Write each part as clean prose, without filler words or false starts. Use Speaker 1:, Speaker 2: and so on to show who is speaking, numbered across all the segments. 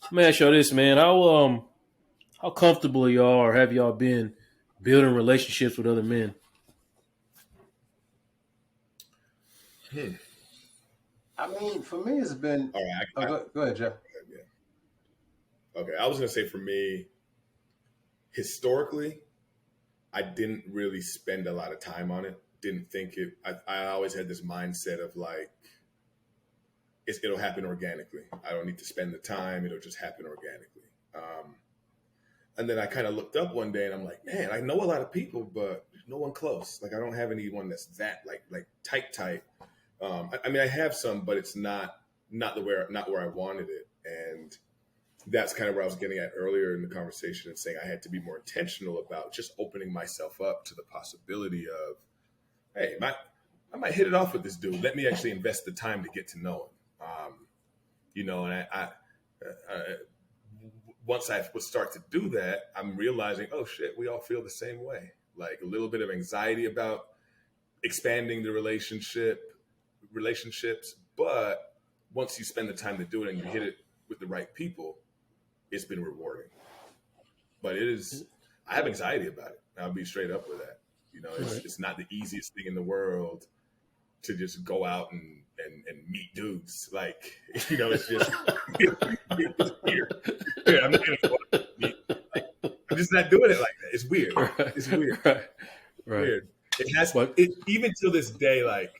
Speaker 1: Let me ask y'all this, man. How comfortable y'all or have y'all been building relationships with other men?
Speaker 2: Hmm.
Speaker 3: I mean, for me, it's been.
Speaker 2: All right.
Speaker 3: Oh, go ahead, Jeff.
Speaker 2: Yeah. Okay. I was gonna say for me, historically, I didn't really spend a lot of time on it. Didn't think it. I always had this mindset of like, it'll happen organically. I don't need to spend the time. It'll just happen organically. Um, and then I kind of looked up one day and I'm like, man, I know a lot of people, but no one close. Like I don't have anyone that's that like tight. I mean, I have some, but it's not where I wanted it. And that's kind of where I was getting at earlier in the conversation and saying I had to be more intentional about just opening myself up to the possibility of, hey, I might hit it off with this dude. Let me actually invest the time to get to know him. And I once I would start to do that, I'm realizing, oh shit, we all feel the same way. Like a little bit of anxiety about expanding the relationships, but once you spend the time to do it and you hit it with the right people, it's been rewarding. But it is, I have anxiety about it. I'll be straight up with that. It's not the easiest thing in the world to just go out and meet dudes. Like, it's just it's weird. I'm not gonna go out and meet. Like, I'm just not doing it like that. It's weird.
Speaker 1: Right.
Speaker 2: It's weird.
Speaker 1: Right.
Speaker 2: Weird. It has
Speaker 1: But
Speaker 2: it even till this day, like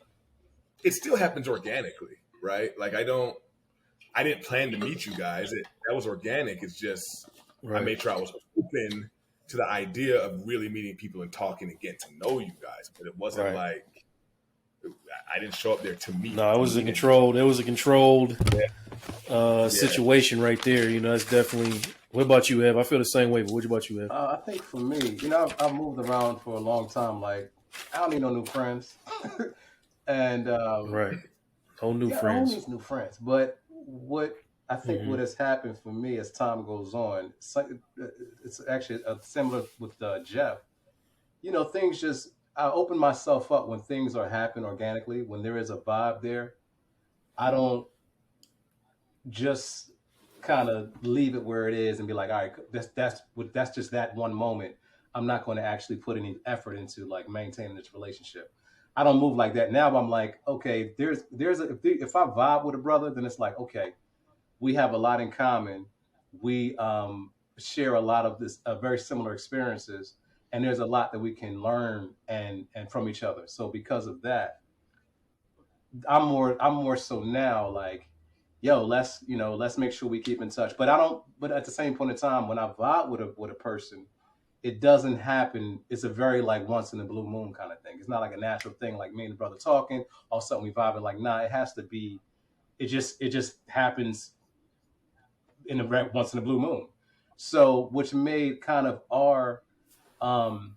Speaker 2: it still happens organically, right? Like I didn't plan to meet you guys. That was organic. It's just I
Speaker 1: right.
Speaker 2: made sure I was open to the idea of really meeting people and talking and getting to know you guys. But it wasn't
Speaker 1: Right.
Speaker 2: like I didn't show up there to meet.
Speaker 1: No, it was a
Speaker 2: meet
Speaker 1: controlled. It was a controlled
Speaker 2: Yeah.
Speaker 1: situation right there. It's definitely. What about you, Ev? I feel the same way. But what about you, Ev?
Speaker 3: I think for me, I've moved around for a long time. Like, I don't need no new friends, and
Speaker 1: Right. Whole new
Speaker 3: yeah, I don't
Speaker 1: friends.
Speaker 3: need new friends. But what I think
Speaker 1: Hmm.
Speaker 3: what has happened for me as time goes on, it's actually similar with Jeff. Things just I open myself up when things are happening organically. When there is a vibe there, I don't just kind of leave it where it is and be like, all right, that's just that one moment. I'm not going to actually put any effort into like maintaining this relationship. I don't move like that now. I'm like, okay, if I vibe with a brother, then it's like, okay, we have a lot in common. We share a lot of this very similar experiences, and there's a lot that we can learn and from each other. So because of that, I'm more so now like, yo, let's make sure we keep in touch. But I don't. But at the same point in time, when I vibe with a person, it doesn't happen. It's a very like once in a blue moon kind of thing. It's not like a natural thing like me and the brother talking or something we vibing. Like, nah, it has to be. It just happens in a once in a blue moon. So which made kind of um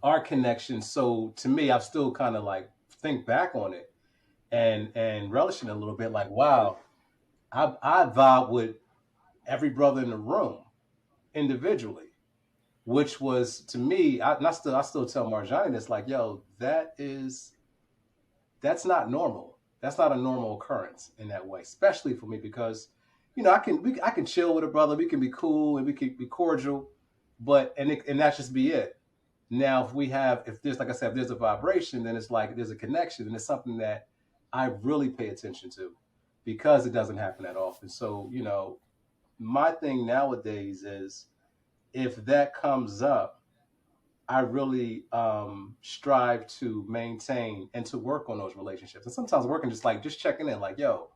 Speaker 3: our connection. So to me, I've still kind of like think back on it and relishing a little bit. Like, wow, I vibe with every brother in the room individually, which was to me, I still tell Marjani this like, yo, that's not normal. That's not a normal occurrence in that way, especially for me because, I can chill with a brother, we can be cool and we can be cordial, but and that just be it. Now, if there's like I said, if there's a vibration, then it's like there's a connection, and it's something that I really pay attention to because it doesn't happen that often. So, my thing nowadays is if that comes up, I really strive to maintain and to work on those relationships. And sometimes working just checking in, like, yo,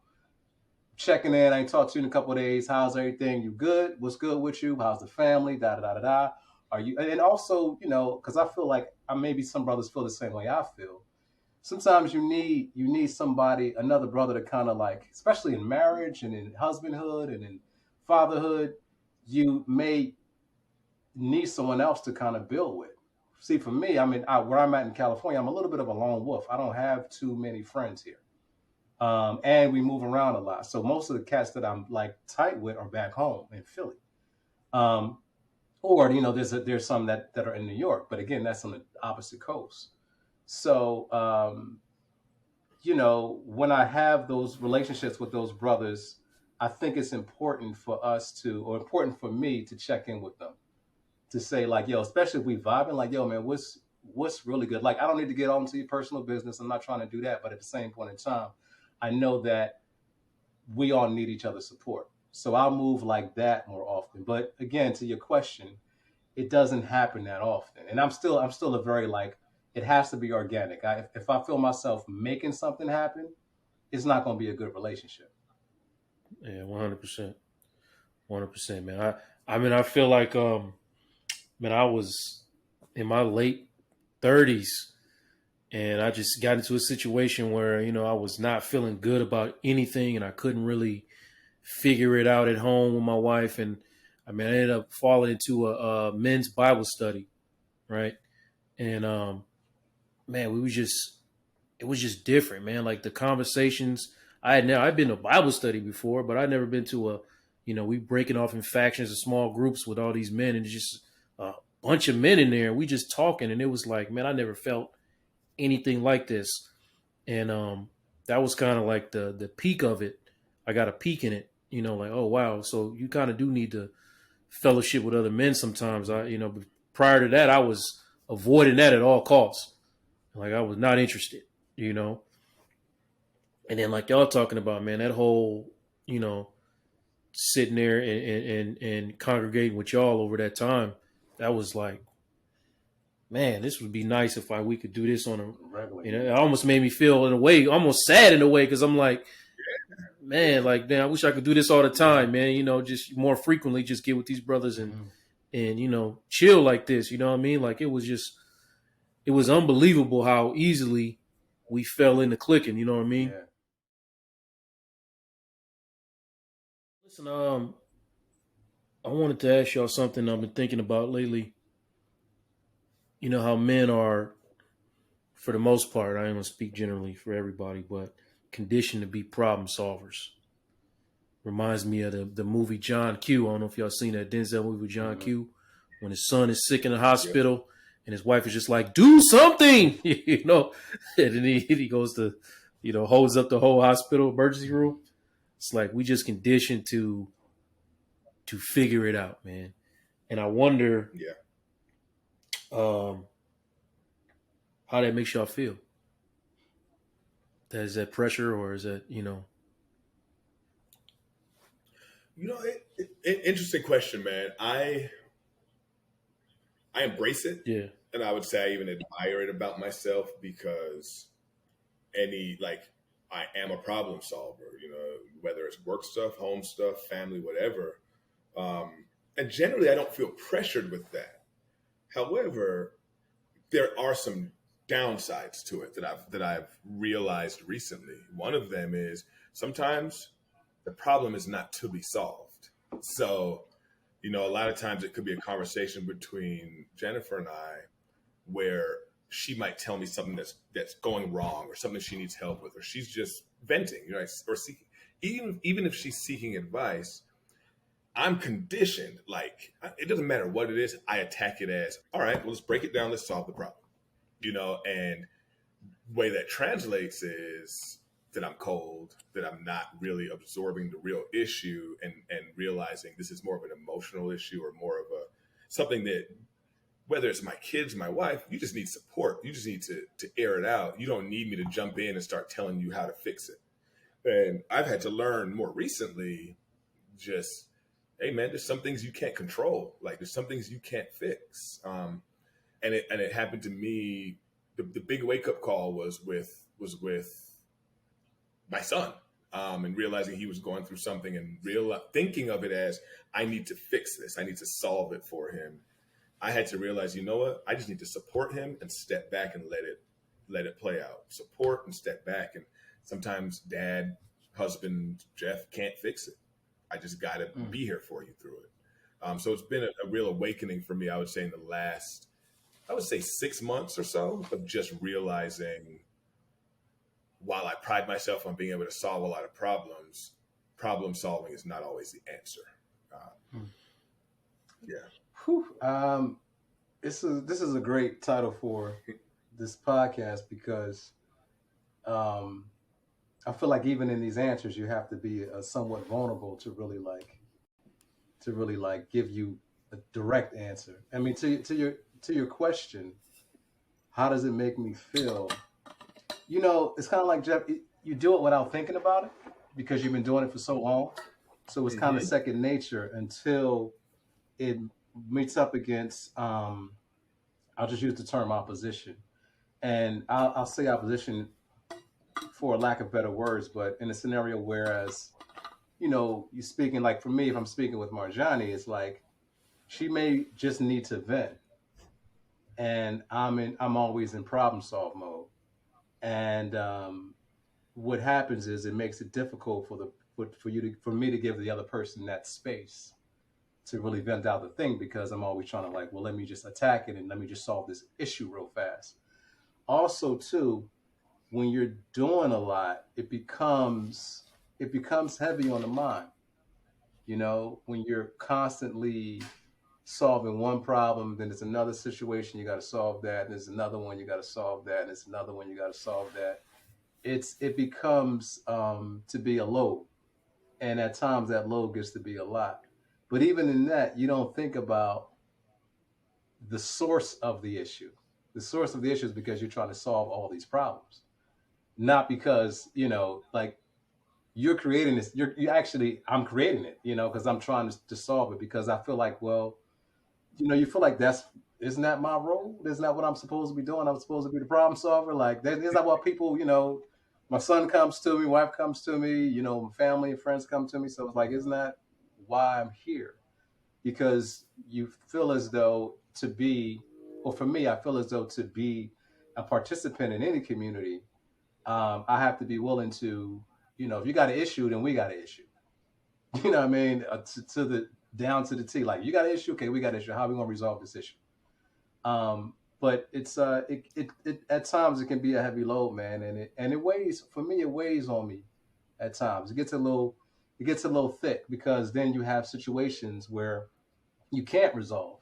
Speaker 3: checking in. I ain't talked to you in a couple of days. How's everything? You good? What's good with you? How's the family? Da da da da da. Are you? And also, because I feel like maybe some brothers feel the same way I feel. Sometimes you need somebody, another brother to kind of like, especially in marriage and in husbandhood and in fatherhood, you may need someone else to kind of build with. See, for me, I mean, where I'm at in California, I'm a little bit of a lone wolf. I don't have too many friends here, and we move around a lot. So most of the cats that I'm like tight with are back home in Philly, um, or there's some that are in New York, but again, that's on the opposite coast. So when I have those relationships with those brothers, I think it's important for us to, or important for me to check in with them to say like, yo, especially if we vibing, like, yo, man, what's really good? Like, I don't need to get on to your personal business. I'm not trying to do that, but at the same point in time, I know that we all need each other's support. So I'll move like that more often. But again, to your question, it doesn't happen that often. And I'm still a very like, it has to be organic. If I feel myself making something happen, it's not going to be a good relationship.
Speaker 1: Yeah, 100%. 100%, man. I mean, I feel like man, I was in my late 30s and I just got into a situation where, I was not feeling good about anything and I couldn't really figure it out at home with my wife. And I mean, I ended up falling into a men's Bible study, right? And man, it was just different, man. Like the conversations I'd been to Bible study before, but I'd never been to we breaking off in factions and small groups with all these men and just a bunch of men in there. And we just talking, and it was like, man, I never felt anything like this. And that was kind of like the peak of it. I got a peak in it, like, oh wow. So you kind of do need to fellowship with other men sometimes. But prior to that, I was avoiding that at all costs. Like I was not interested, you know. And then like y'all talking about, man, that whole, sitting there and congregating with y'all over that time, that was like, man, this would be nice if we could do this on a,
Speaker 3: Regularly.
Speaker 1: it almost made me feel in a way, almost sad in a way, because I'm like, man, like, damn, I wish I could do this all the time, man. Just more frequently, just get with these brothers and chill like this. You know what I mean? Like it was unbelievable how easily we fell into clicking. You know what I mean?
Speaker 3: Yeah.
Speaker 1: Listen, I wanted to ask y'all something I've been thinking about lately. You know how men are, for the most part, I ain't gonna speak generally for everybody, but conditioned to be problem solvers. Reminds me of the movie John Q. I don't know if y'all seen that Denzel movie with John Q. When his son is sick in the
Speaker 2: Yep.
Speaker 1: hospital and his wife is just like, do something, and then he goes to, holds up the whole hospital emergency room. It's like we just conditioned to figure it out, man. And I wonder
Speaker 2: Yeah.
Speaker 1: um, how that makes y'all feel. Is that pressure or is that,
Speaker 2: Interesting question, man. I embrace it,
Speaker 1: yeah,
Speaker 2: and I would say I even admire it about myself because I am a problem solver. Whether it's work stuff, home stuff, family, whatever. And generally, I don't feel pressured with that. However, there are some downsides to it that I've realized recently. One of them is sometimes the problem is not to be solved. So, a lot of times it could be a conversation between Jennifer and I where she might tell me something that's going wrong or something she needs help with, or she's just venting, or seeking. Even if she's seeking advice, I'm conditioned. Like it doesn't matter what it is, I attack it as, all right, well, let's break it down, let's solve the problem. And way that translates is that I'm cold, that I'm not really absorbing the real issue and realizing this is more of an emotional issue or more of a something that whether it's my kids, my wife, you just need support. You just need to air it out. You don't need me to jump in and start telling you how to fix it. And I've had to learn more recently just, hey man, there's some things you can't control. Like there's some things you can't fix. And it happened to me. The big wake up call was with my son, and realizing he was going through something and thinking of it as I need to fix this. I need to solve it for him. I had to realize, you know what? I just need to support him and step back and let it play out. Support and step back. And sometimes dad, husband, Jeff can't fix it. I just got to be here for you through it. So it's been a real awakening for me, I would say, in the last, I would say 6 months or so of just realizing while I pride myself on being able to solve a lot of problems, problem solving is not always the answer. Yeah.
Speaker 3: Whew. This is a great title for this podcast because I feel like even in these answers, you have to be somewhat vulnerable to really like give you a direct answer. I mean, to your question, how does it make me feel? You know, it's kind of like Jeff. You do it without thinking about it because you've been doing it for so long. So it's kind of
Speaker 2: Mm-hmm.
Speaker 3: second nature until it meets up against. I'll just use the term opposition, and I'll say opposition for lack of better words, but in a scenario whereas you speaking like for me, if I'm speaking with Marjani, it's like she may just need to vent, and I'm always in problem solve mode, and what happens is it makes it difficult for me to give the other person that space to really vent out the thing because I'm always trying to like, well, let me just attack it and let me just solve this issue real fast. Also, too, when you're doing a lot, it becomes heavy on the mind. When you're constantly solving one problem, then there's another situation you got to solve that, and there's another one you got to solve that, and there's another one you got to solve that. It becomes to be a load, and at times that load gets to be a lot. But even in that, you don't think about the source of the issue. The source of the issue is because you're trying to solve all these problems, not because like you're creating this. You actually, I'm creating it, because I'm trying to solve it because I feel like, well, you feel like isn't that my role? Isn't that what I'm supposed to be doing? I'm supposed to be the problem solver. Like isn't that what people, my son comes to me, wife comes to me, my family and friends come to me. So it's like, isn't that why I'm here? Because you feel as though to be, or for me, I feel as though to be a participant in any community, I have to be willing to, if you got an issue, then we got an issue. You know what I mean? To the down to the T. Like you got an issue, okay, we got an issue. How are we gonna resolve this issue? But it at times it can be a heavy load, man, and it weighs for me. It weighs on me at times. It gets a little thick because then you have situations where you can't resolve.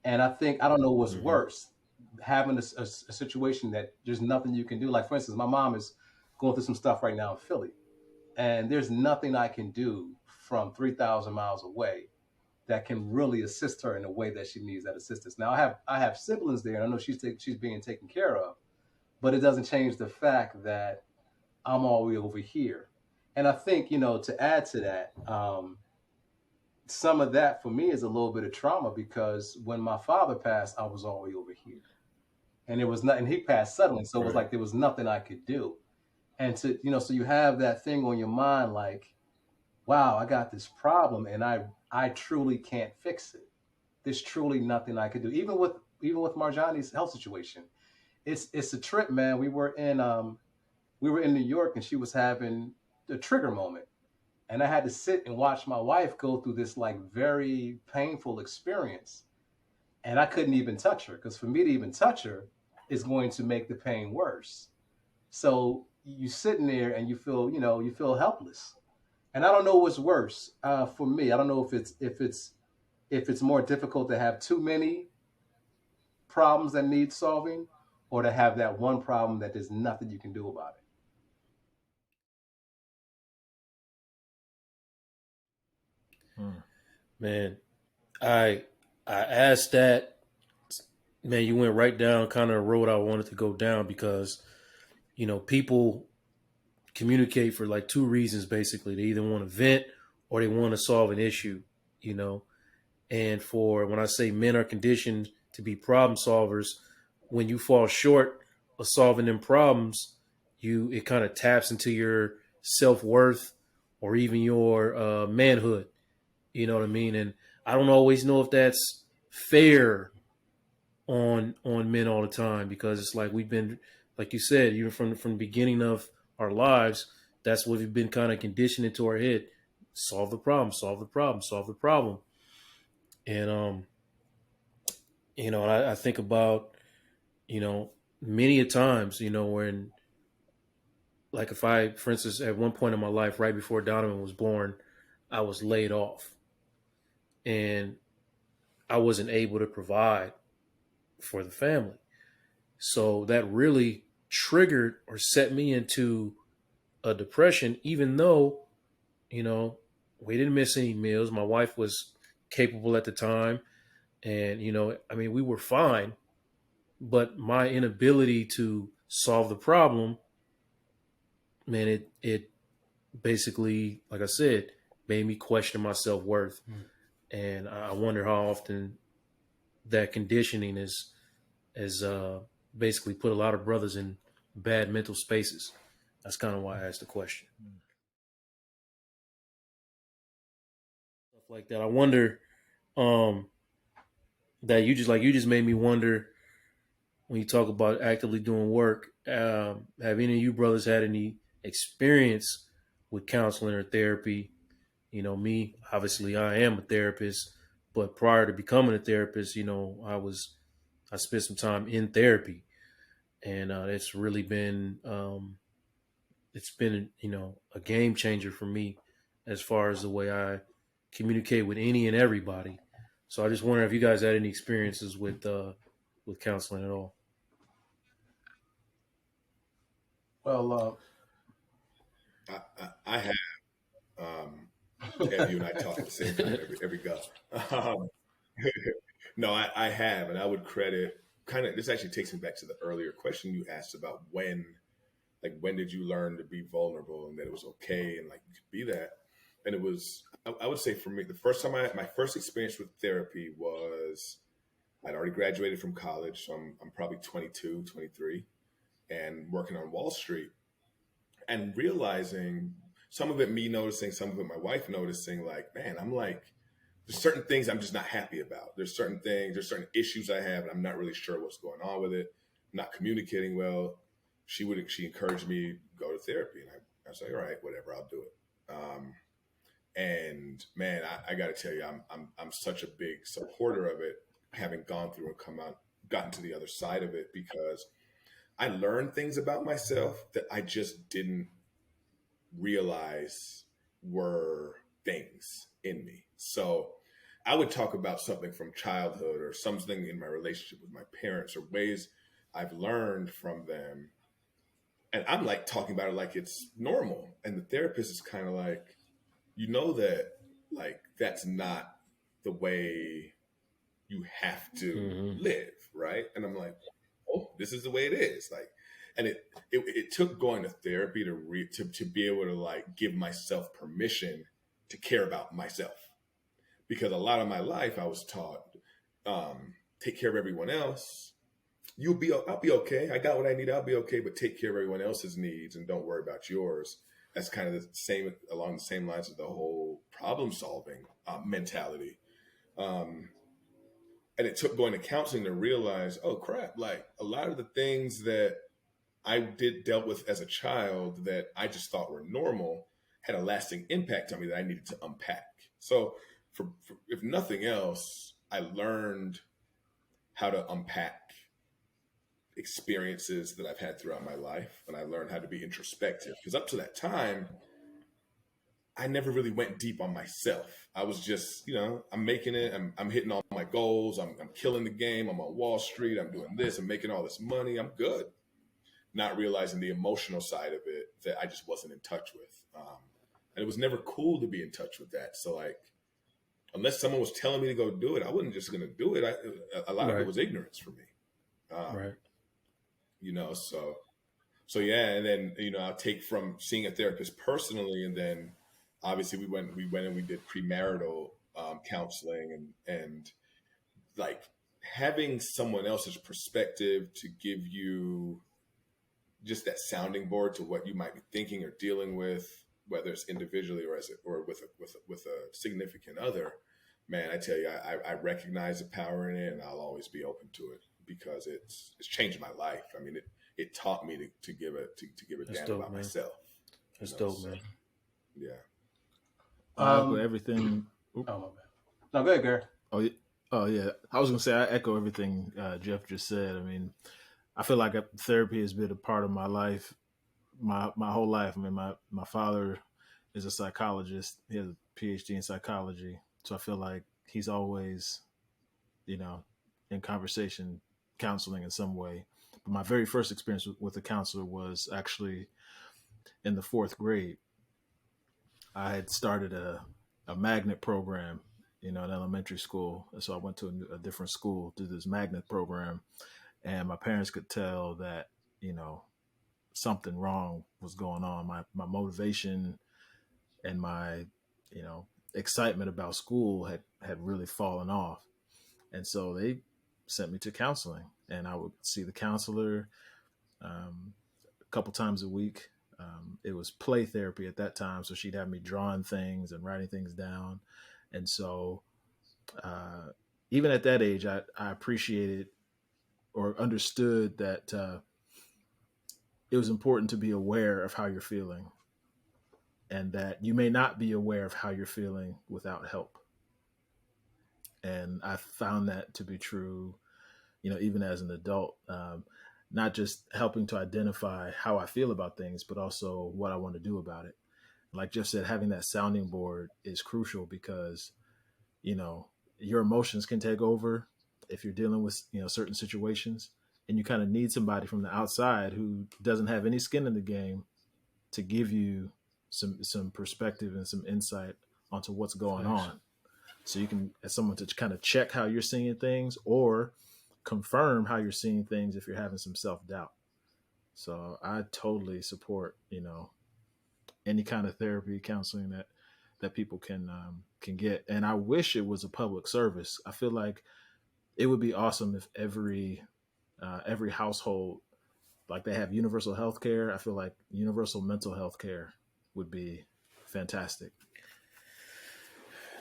Speaker 3: And I don't know what's
Speaker 1: Mm-hmm.
Speaker 3: worse, having a situation that there's nothing you can do. Like for instance, my mom is going through some stuff right now in Philly, and there's nothing I can do from 3,000 miles away that can really assist her in the way that she needs that assistance. Now I have siblings there, and I know she's being taken care of, but it doesn't change the fact that I'm all the way over here. And I think to add to that, some of that for me is a little bit of trauma because when my father passed, I was all the way over here, and it was nothing. He passed suddenly, so it was
Speaker 2: Right.
Speaker 3: like there was nothing I could do. And so you have that thing on your mind, like, wow, I got this problem, and I truly can't fix it. There's truly nothing I could do, even with Marjani's health situation. It's a trip, man. We were in New York, and she was having a trigger moment, and I had to sit and watch my wife go through this like very painful experience, and I couldn't even touch her because for me to even touch her is going to make the pain worse. So you sitting there and you feel helpless, and I don't know what's worse for me. I don't know if it's more difficult to have too many problems that need solving, or to have that one problem that there's nothing you can do about it.
Speaker 2: Hmm.
Speaker 1: Man, I I asked that. Man, you went right down kind of the road I wanted to go down because people communicate for like two reasons basically. They either want to vent or they want to solve an issue. You know, and for when I say men are conditioned to be problem solvers, when you fall short of solving them problems, it kind of taps into your self worth or even your manhood. You know what I mean? And I don't always know if that's fair on men all the time because it's like we've been, like you said, even from the beginning of our lives, that's what we've been kind of conditioned into our head: solve the problem, solve the problem, solve the problem. And I think about many a times when, like, if I, for instance, at one point in my life, right before Donovan was born, I was laid off and I wasn't able to provide for the family. So that really triggered or set me into a depression, even though, you know, we didn't miss any meals. My wife was capable at the time. And, I mean, we were fine, but my inability to solve the problem, man, it basically, like I said, made me question my self worth.
Speaker 3: Mm.
Speaker 1: And I wonder how often that conditioning is basically put a lot of brothers in bad mental spaces. That's kind of why I asked the question. Stuff like that. I wonder um, that you just made me wonder when you talk about actively doing work. Have any of you brothers had any experience with counseling or therapy? Me, obviously, I am a therapist, but prior to becoming a therapist, I spent some time in therapy, and it's been a game changer for me as far as the way I communicate with any and everybody. So I just wonder if you guys had any experiences with counseling at all.
Speaker 3: Well,
Speaker 2: I have. Um, Kev, you and I talk at the same time every go. Um, no, I have, and I would credit kind of. This actually takes me back to the earlier question you asked about when did you learn to be vulnerable and that it was okay and like you could be that. And it was, I would say for me, the first time my first experience with therapy was I'd already graduated from college, so I'm probably 22, 23, and working on Wall Street and realizing some of it me noticing, some of it my wife noticing, like, man, I'm like, there's certain things I'm just not happy about. There's certain issues I have, and I'm not really sure what's going on with it. I'm not communicating well. She encouraged me to go to therapy, and I was like, all right, whatever, I'll do it. And man, I got to tell you, I'm such a big supporter of it, having gone through and gotten to the other side of it, because I learned things about myself that I just didn't realize were things in me. So I would talk about something from childhood or something in my relationship with my parents or ways I've learned from them. And I'm like talking about it like it's normal. And the therapist is kind of like, that like that's not the way you have to
Speaker 1: Hmm.
Speaker 2: live, right? And I'm like, oh, this is the way it is. Like, and it took going to therapy to be able to like give myself permission to care about myself, because a lot of my life I was taught, take care of everyone else. I'll be okay. I got what I need. I'll be okay, but take care of everyone else's needs and don't worry about yours. That's kind of the same along the same lines of the whole problem solving mentality. Um, and it took going to counseling to realize, oh crap, like a lot of the things that I dealt with as a child that I just thought were normal had a lasting impact on me that I needed to unpack. So, for if nothing else, I learned how to unpack experiences that I've had throughout my life, and I learned how to be introspective. Because up to that time, I never really went deep on myself. I was just, I'm making it. I'm hitting all my goals. I'm killing the game. I'm on Wall Street. I'm doing this. I'm making all this money. I'm good. Not realizing the emotional side of it that I just wasn't in touch with. And it was never cool to be in touch with that. So like, unless someone was telling me to go do it, I wasn't just going to do it. A lot of it
Speaker 1: Right.
Speaker 2: was ignorance for me. Um,
Speaker 1: Right.
Speaker 2: so yeah. And then, I'll take from seeing a therapist personally. And then obviously we went and we did premarital counseling and like having someone else's perspective to give you just that sounding board to what you might be thinking or dealing with, whether it's individually or with a significant other. Man, I tell you, I recognize the power in it, and I'll always be open to it because it's changed my life. I mean, it taught me to give a
Speaker 1: That's
Speaker 2: damn
Speaker 1: dope,
Speaker 2: about
Speaker 1: man.
Speaker 2: myself.
Speaker 1: That's dope,
Speaker 2: So
Speaker 1: man.
Speaker 2: yeah.
Speaker 4: I echo
Speaker 3: um,
Speaker 4: everything.
Speaker 3: oh my bad. No, go ahead, Gareth.
Speaker 4: Oh, oh yeah. I was gonna say I echo everything Jeff just said. I mean, I feel like therapy has been a part of my life, my whole life. I mean, my father is a psychologist. He has a PhD in psychology, so I feel like he's always, you know, in conversation, counseling in some way. But my very first experience with a counselor was actually in the fourth grade, I had started a magnet program, in elementary school. And so I went to a different school to this magnet program, and my parents could tell that, you know, something wrong was going on. My motivation and my, you know, excitement about school had really fallen off. And so they sent me to counseling, and I would see the counselor um, a couple times a week. It was play therapy at that time, so she'd have me drawing things and writing things down. And so, uh, even at that age, I appreciated or understood that it was important to be aware of how you're feeling, and that you may not be aware of how you're feeling without help. And I found that to be true, even as an adult. Not just helping to identify how I feel about things, but also what I want to do about it. Like Jeff said, having that sounding board is crucial because, you know, your emotions can take over if you're dealing with, certain situations, and you kind of need somebody from the outside who doesn't have any skin in the game to give you some perspective and some insight onto what's going
Speaker 3: Facts.
Speaker 4: on. So you can, as someone, to kind of check how you're seeing things or confirm how you're seeing things if you're having some self-doubt. So I totally support, any kind of therapy, counseling that people can get. And I wish it was a public service. I feel like it would be awesome if every household, like they have universal health care. I feel like universal mental health care would be fantastic.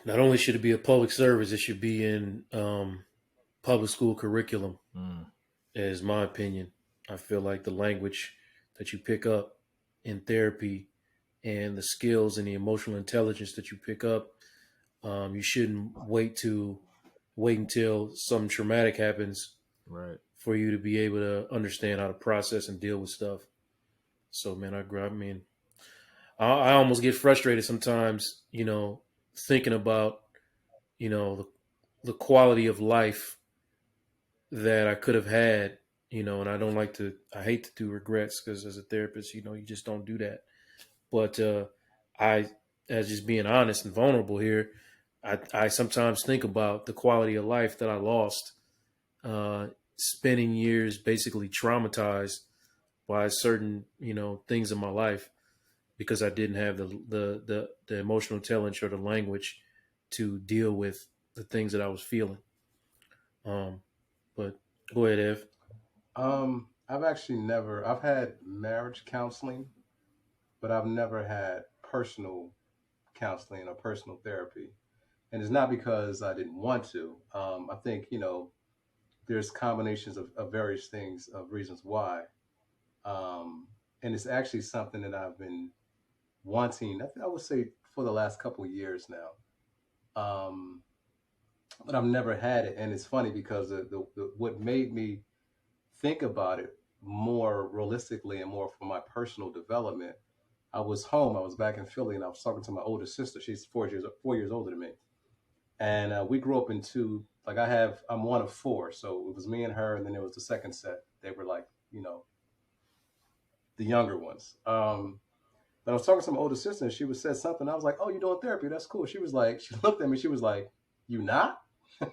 Speaker 1: Not only should it be a public service, it should be in public school curriculum,
Speaker 4: Mm,
Speaker 1: is my opinion. I feel like the language that you pick up in therapy and the skills and the emotional intelligence that you pick up, you shouldn't wait until something traumatic happens
Speaker 4: right.
Speaker 1: for you to be able to understand how to process and deal with stuff. So, man, I agree. I mean, I almost get frustrated sometimes, thinking about, the quality of life that I could have had, and I hate to do regrets because as a therapist, you just don't do that. But I, as just being honest and vulnerable here, I sometimes think about the quality of life that I lost, uh, spending years basically traumatized by certain, things in my life because I didn't have the emotional intelligence or the language to deal with the things that I was feeling. Um, but go ahead, Ev.
Speaker 3: I've had marriage counseling, but I've never had personal counseling or personal therapy. And it's not because I didn't want to. I think, there's combinations of various things, of reasons why. Um, and it's actually something that I've been wanting, I would say, for the last couple of years now. Um, but I've never had it. And it's funny because what made me think about it more realistically and more for my personal development, I was home. I was back in Philly, and I was talking to my older sister. She's 4 years older than me, and we grew up in two. Like I'm one of four, so it was me and her, and then there was the second set. They were like, the younger ones. But I was talking to my older sister, and she was said something. I was like, "Oh, you're doing therapy? That's cool." She was like, she looked at me. She was like, "You not?"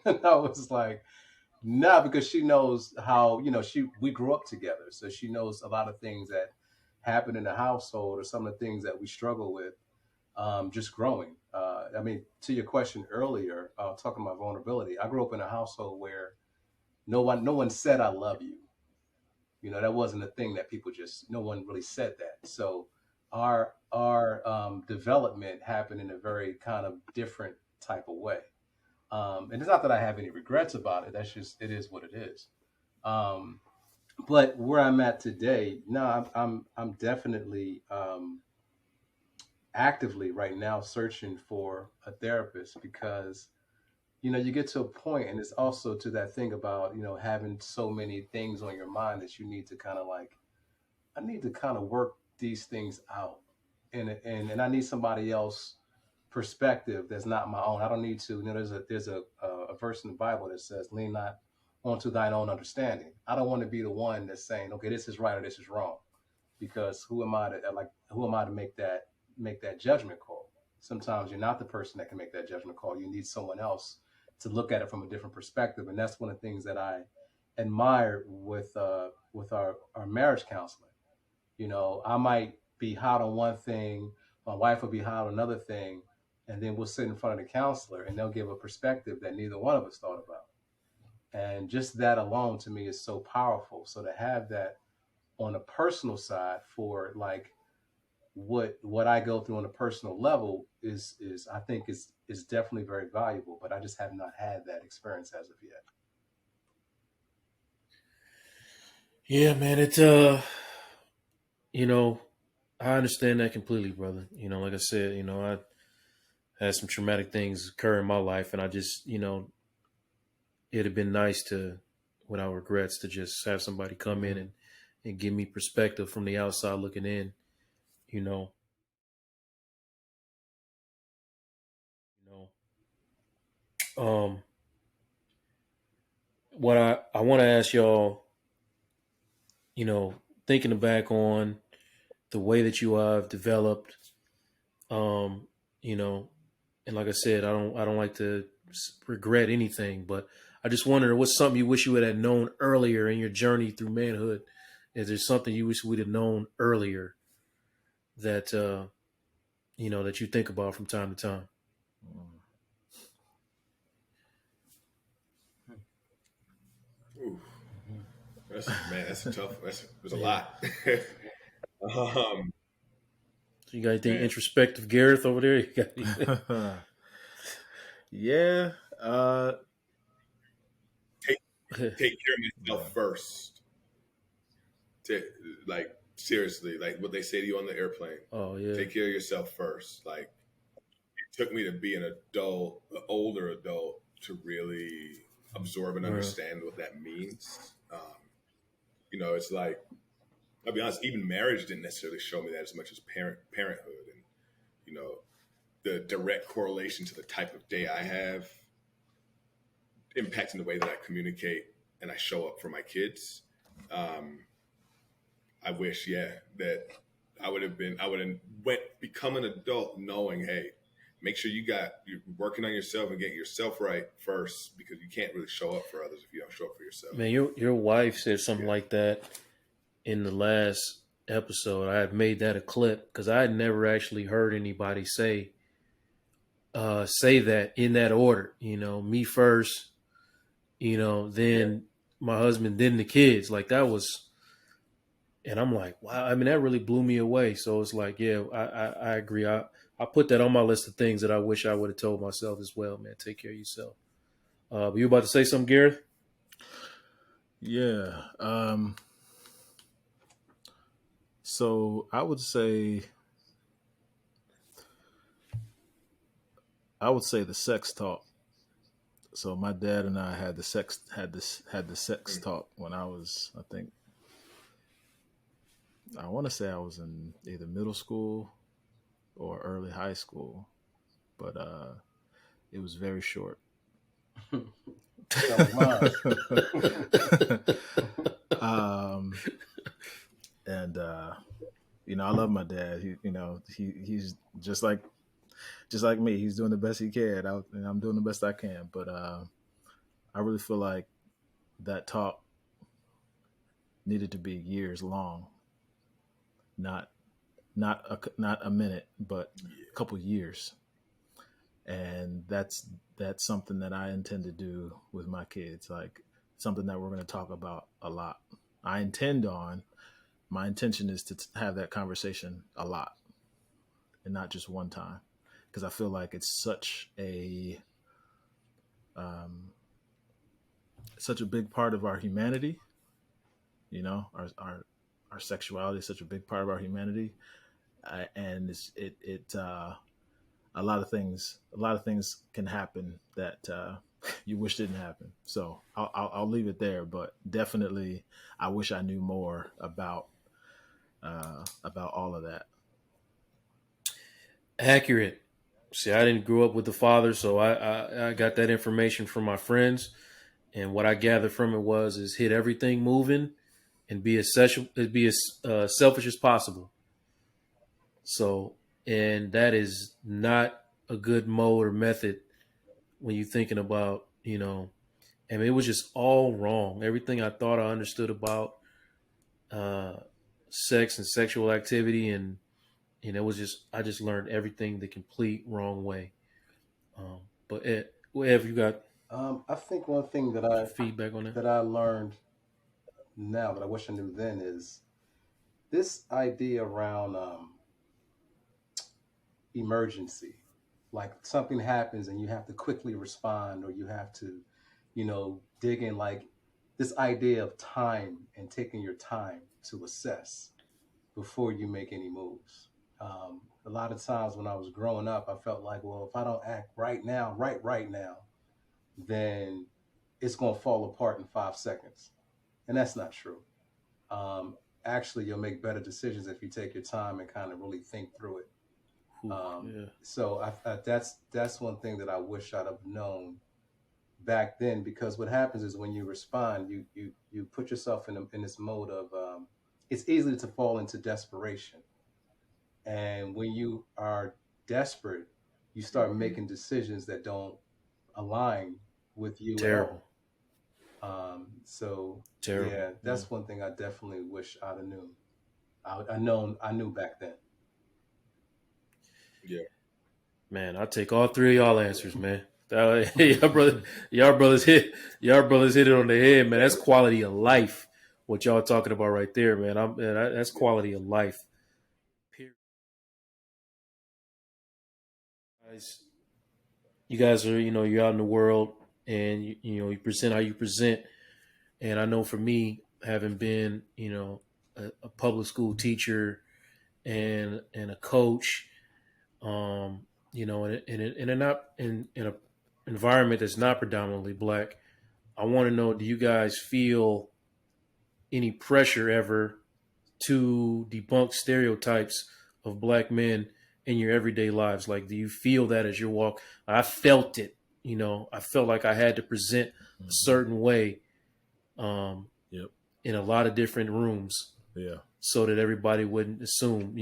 Speaker 3: And I was like, "Nah," because she knows how we grew up together, so she knows a lot of things that happen in the household or some of the things that we struggle with, just growing. I mean, to your question earlier, talking about vulnerability, I grew up in a household where no one said "I love you." That wasn't a thing that people just. No one really said that. So our development happened in a very kind of different type of way. And it's not that I have any regrets about it. That's just it is what it is. Um, but where I'm at today, no, I'm definitely actively right now searching for a therapist because you get to a point, and it's also to that thing about having so many things on your mind that you need to kind of like I need to kind of work these things out, and I need somebody else perspective that's not my own. I don't need to. There's a verse in the Bible that says, "Lean not onto thine own understanding." I don't want to be the one that's saying, "Okay, this is right or this is wrong." because who am I to make that judgment call? Sometimes you're not the person that can make that judgment call. You need someone else to look at it from a different perspective, and that's one of the things that I admire with our marriage counseling. You know, I might be hot on one thing, my wife will be hot on another thing, and then we'll sit in front of the counselor and they'll give a perspective that neither one of us thought about. And just that alone to me is so powerful. So to have that on a personal side for like what I go through on a personal level is I think is definitely very valuable, but I just have not had that experience as of yet.
Speaker 1: Yeah, man. You know, I understand that completely, brother. You know, like I said, you know, I had some traumatic things occur in my life, and I just, you know, it'd have been nice to, without regrets, to just have somebody come in
Speaker 3: Mm-hmm.
Speaker 1: and give me perspective from the outside looking in. You know, you um, what I want to ask y'all, you know, thinking back on the way that you have developed, um, you know, and like I said, I don't like to regret anything, but I just wonder what's something you wish you would have known earlier in your journey through manhood. Is there something you wish we'd have known earlier that you know that you think about from time to time?
Speaker 2: Ooh, that's a tough. There's a
Speaker 1: Yeah.
Speaker 2: lot. um,
Speaker 1: So you got anything
Speaker 2: man,
Speaker 1: introspective, Gareth, over there? You got anything?
Speaker 4: Yeah. Uh,
Speaker 2: take take care of
Speaker 4: yeah.
Speaker 2: myself first. To, like seriously, like what they say to you on the airplane.
Speaker 1: Oh yeah.
Speaker 2: Take care of yourself first. Like it took me to be an adult, an older adult, to really absorb and
Speaker 1: Right.
Speaker 2: understand what that means. You know, it's like I'll be honest. Even marriage didn't necessarily show me that as much as parenthood, and you know, the direct correlation to the type of day I have impacting the way that I communicate and I show up for my kids. Um, I wish, yeah, that I would have become an adult knowing, hey, make sure you're working on yourself and getting yourself right first because you can't really show up for others if you don't show up for yourself.
Speaker 1: Man, your wife said something
Speaker 2: Yeah.
Speaker 1: like that in the last episode. I had made that a clip because I had never actually heard anybody say that in that order. You know, me first, you know,
Speaker 2: Yeah.
Speaker 1: then my husband, then the kids. Like that was, and I'm like, wow. I mean, that really blew me away. So it's like, yeah, I agree. I put that on my list of things that I wish I would have told myself as well. Man, take care of yourself. But you about to say something, Gareth?
Speaker 4: Yeah. So I would say the sex talk. So my dad and I had the sex
Speaker 2: Mm.
Speaker 4: talk when I think I want to say I was in either middle school or early high school, but it was very short.
Speaker 3: So was mine.
Speaker 4: um, and I love my dad. He's just like me. He's doing the best he can. And I'm doing the best I can. But I really feel like that talk needed to be years long, not not a minute, but a couple years. And that's something that I intend to do with my kids. Like something that we're going to talk about a lot. I intend on my intention is to have that conversation a lot and not just one time because I feel like it's um, such a big part of our humanity. Our sexuality is such a big part of our humanity, and a lot of things can happen that you wish didn't happen. So I'll leave it there. But definitely, I wish I knew more about all of that.
Speaker 1: Accurate. See, I didn't grow up with the father, so I got that information from my friends, and what I gathered from it was is hit everything moving, and be as selfish as possible. So, and that is not a good mode or method when you're thinking about, I mean, it was just all wrong. Everything I thought I understood about uh, sex and sexual activity, and it was just I just learned everything the complete wrong way. But Ev, you got
Speaker 3: I think one thing
Speaker 1: some feedback on that?
Speaker 3: that I learned now that I wish I knew then is this idea around emergency. Like something happens and you have to quickly respond, or you have to, dig in. Like this idea of time and taking your time to assess before you make any moves. A lot of times when I was growing up, I felt like, well, if I don't act right now, right now, then it's going to fall apart in 5 seconds. And that's not true. Um, Actually, you'll make better decisions if you take your time and kind of really think through it.
Speaker 1: Ooh, yeah,
Speaker 3: So that's one thing that I wish I'd have known back then, because what happens is when you respond, you put yourself in this mode of it's easy to fall into desperation, and when you are desperate, you start
Speaker 2: Mm-hmm.
Speaker 3: making decisions that don't align with you at
Speaker 1: terrible,
Speaker 3: all. So
Speaker 1: terrible.
Speaker 3: yeah,
Speaker 1: Yeah.
Speaker 3: that's one thing I definitely wish I'd have knew. I knew back then.
Speaker 2: Yeah.
Speaker 1: Man, I'll take all three of y'all answers, man. Y'all brother, y'all brothers hit it on the head, man. That's quality of life. What y'all talking about right there, man. That's quality of life. Period. Guys, you guys are, you're out in the world, and you present how you present. And I know for me, having been, a public school teacher and a coach, in a not in a environment that's not predominantly black, I want to know: do you guys feel any pressure ever to debunk stereotypes of black men in your everyday lives? Like, do you feel that as you walk? I felt it. I felt like I had to present a
Speaker 4: Mm-hmm.
Speaker 1: certain way um,
Speaker 4: Yep.
Speaker 1: in a lot of different rooms
Speaker 4: Yeah.
Speaker 1: so that everybody wouldn't assume,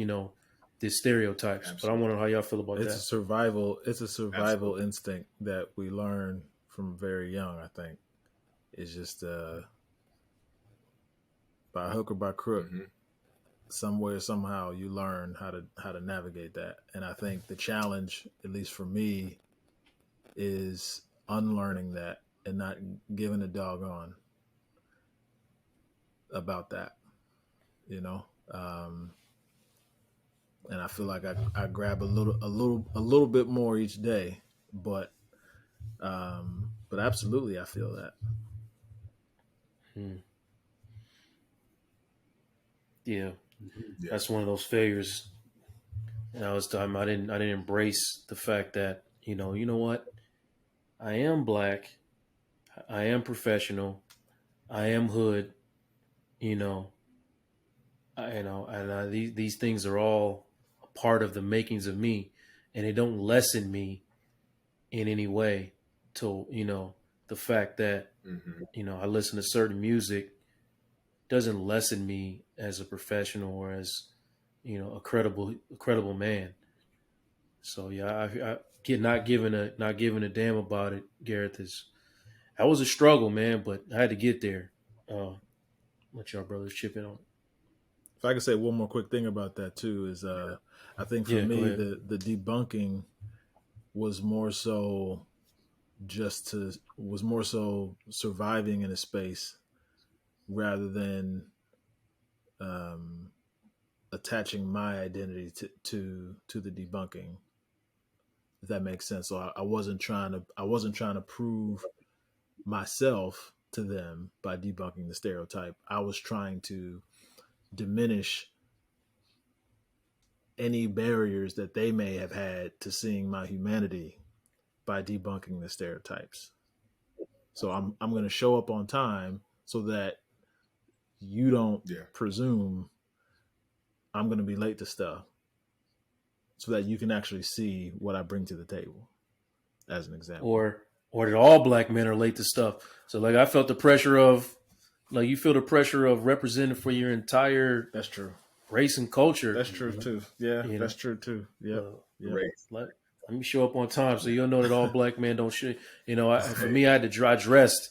Speaker 1: these stereotypes. But I
Speaker 2: Absolutely.
Speaker 1: want to know how y'all feel about
Speaker 4: It's a
Speaker 1: that.
Speaker 4: survival. It's a survival
Speaker 2: Absolutely.
Speaker 4: instinct that we learn from very young. I think it's just by hook or by crook,
Speaker 2: Mm-hmm.
Speaker 4: somewhere somehow you learn how to navigate that. And I think the challenge, at least for me, is unlearning that and not giving a doggone about that. You know. Um, and I feel like I grab a little bit more each day, but absolutely I feel that.
Speaker 1: Hmm. Yeah,
Speaker 2: Yeah.
Speaker 1: that's one of those failures. And I was talking. I didn't embrace the fact that you know what, I am black, I am professional, I am hood. You know, and these things are all a part of the makings of me, and they don't lessen me in any way. To the fact that
Speaker 2: Mm-hmm.
Speaker 1: I listen to certain music doesn't lessen me as a professional or as a credible man. So yeah, I get not giving a damn about it. Gareth, is that was a struggle, man, but I had to get there. Let y'all brothers chip in on it.
Speaker 4: If I could say one more quick thing about that too is I think for
Speaker 1: Yeah, go
Speaker 4: me
Speaker 1: ahead.
Speaker 4: the debunking was more so was more so surviving in a space rather than um, attaching my identity to the debunking. If that makes sense. So I wasn't trying to prove myself to them by debunking the stereotype. I was trying to diminish any barriers that they may have had to seeing my humanity by debunking the stereotypes. So I'm going to show up on time so that you don't
Speaker 2: Yeah.
Speaker 4: presume I'm going to be late to stuff, so that you can actually see what I bring to the table, as an example.
Speaker 1: Or that all black men are late to stuff. So like I felt the pressure of, like you feel the pressure of representing for your entire
Speaker 4: That's true.
Speaker 1: race and culture.
Speaker 4: That's true too. Yeah,
Speaker 1: You know,
Speaker 4: that's true too. Yep.
Speaker 1: uh,
Speaker 4: Yep.
Speaker 2: Race.
Speaker 1: let me show up on time so you'll know that all black men don't shit. You know, for
Speaker 2: Right.
Speaker 1: me, I dressed.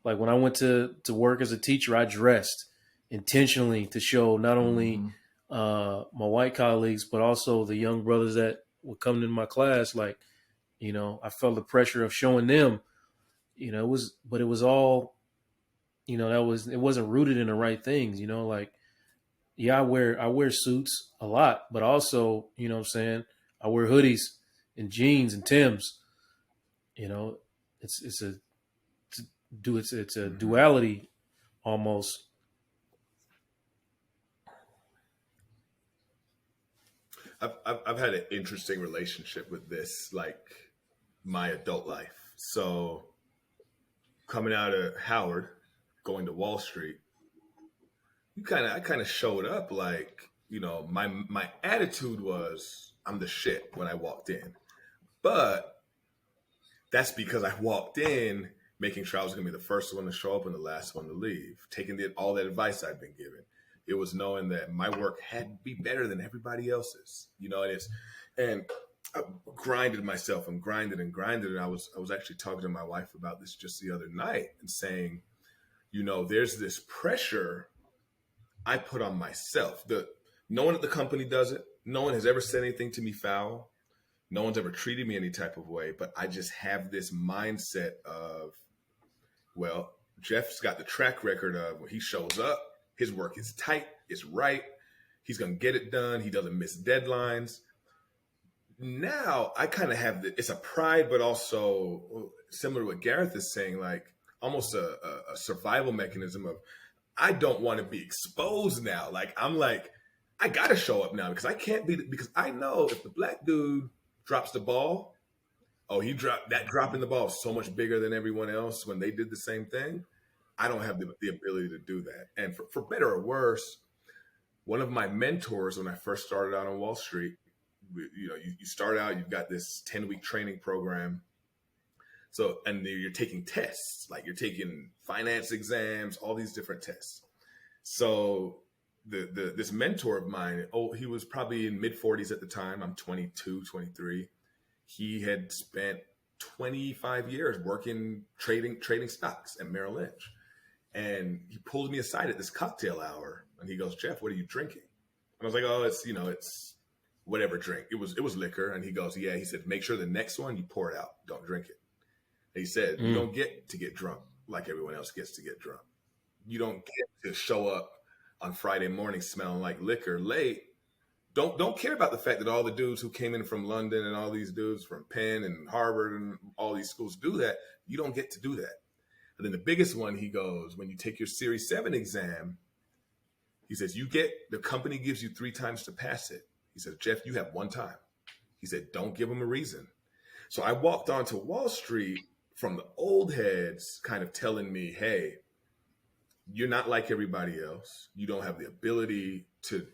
Speaker 1: Like when I went to work as a teacher, I dressed intentionally to show not only
Speaker 4: Mm-hmm.
Speaker 1: my white colleagues but also the young brothers that would come into my class. Like, you know, I felt the pressure of showing them. You know, it was all, you know, it wasn't rooted in the right things. You know, like yeah, I wear suits a lot, but also, you know what I'm saying, I wear hoodies and jeans and Timbs. You know, it's a it's a
Speaker 2: Mm-hmm.
Speaker 1: duality almost.
Speaker 2: I've had an interesting relationship with this, like my adult life. So coming out of Howard, going to Wall Street, I kind of showed up like, you know, my attitude was I'm the shit when I walked in, but that's because I walked in making sure I was going to be the first one to show up and the last one to leave, taking all that advice I'd been given. It was knowing that my work had to be better than everybody else's, you know, and I grinded myself and grinded and grinded. And I was actually talking to my wife about this just the other night and saying, you know, there's this pressure I put on myself. No one at the company does it. No one has ever said anything to me foul. No one's ever treated me any type of way, but I just have this mindset of, well, Jeff's got the track record of when he shows up, his work is tight, it's right, he's going to get it done, he doesn't miss deadlines. Now I kind of have it's a pride, but also similar to what Gareth is saying, like almost a survival mechanism of, I don't want to be exposed now. Like, I'm like, I got to show up now because I can't be, because I know if the black dude drops the ball, oh, he dropped that, dropping the ball is so much bigger than everyone else when they did the same thing. I don't have the ability to do that. And for better or worse, one of my mentors when I first started out on Wall Street, you know, you start out, you've got this 10-week training program. So, and you're taking tests, like you're taking finance exams, all these different tests. So this mentor of mine, oh, he was probably in mid 40s at the time. I'm 22, 23. He had spent 25 years working, trading stocks at Merrill Lynch. And he pulled me aside at this cocktail hour and he goes, Jeff, what are you drinking? And I was like, oh, it's, you know, it's whatever drink. It was liquor. And he goes, yeah. He said, make sure the next one you pour it out. Don't drink it. And he said, you don't get to get drunk like everyone else gets to get drunk. You don't get to show up on Friday morning smelling like liquor late. Don't care about the fact that all the dudes who came in from London and all these dudes from Penn and Harvard and all these schools do that. You don't get to do that. And then the biggest one, he goes, when you take your Series 7 exam, he says, the company gives you 3 times to pass it. He says, Jeff, you have 1 time. He said, don't give them a reason. So I walked onto Wall Street from the old heads kind of telling me, hey, you're not like everybody else. You don't have the ability to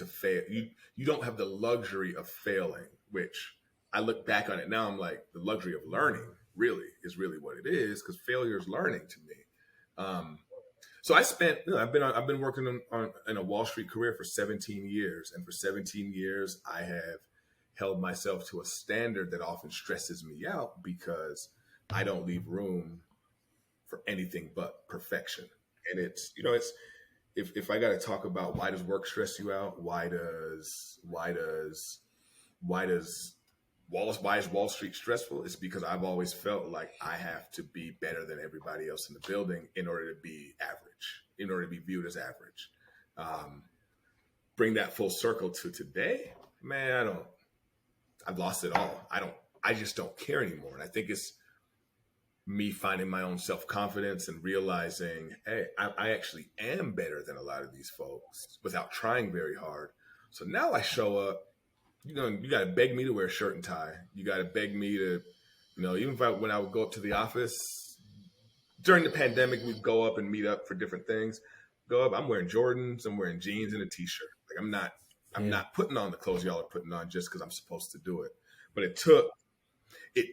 Speaker 2: fail. You don't have the luxury of failing, which I look back on it now, I'm like, the luxury of learning really is really what it is, because failure is learning to me. So I've been working on in a Wall Street career for 17 years. And for 17 years, I have held myself to a standard that often stresses me out because I don't leave room for anything but perfection. And it's, you know, it's, if I got to talk about why does work stress you out? Why is Wall Street stressful? It's because I've always felt like I have to be better than everybody else in the building in order to be average, in order to be viewed as average. Bring that full circle to today, man, I've lost it all. I just don't care anymore. And I think it's me finding my own self-confidence and realizing, hey, I actually am better than a lot of these folks without trying very hard. So now I show up, you got to beg me to wear a shirt and tie. You got to beg me to, you know, even when I would go up to the office during the pandemic, we'd go up and meet up for different things. Go up, I'm wearing Jordans, I'm wearing jeans and a t-shirt. Like I'm not putting on the clothes y'all are putting on just because I'm supposed to do it. But it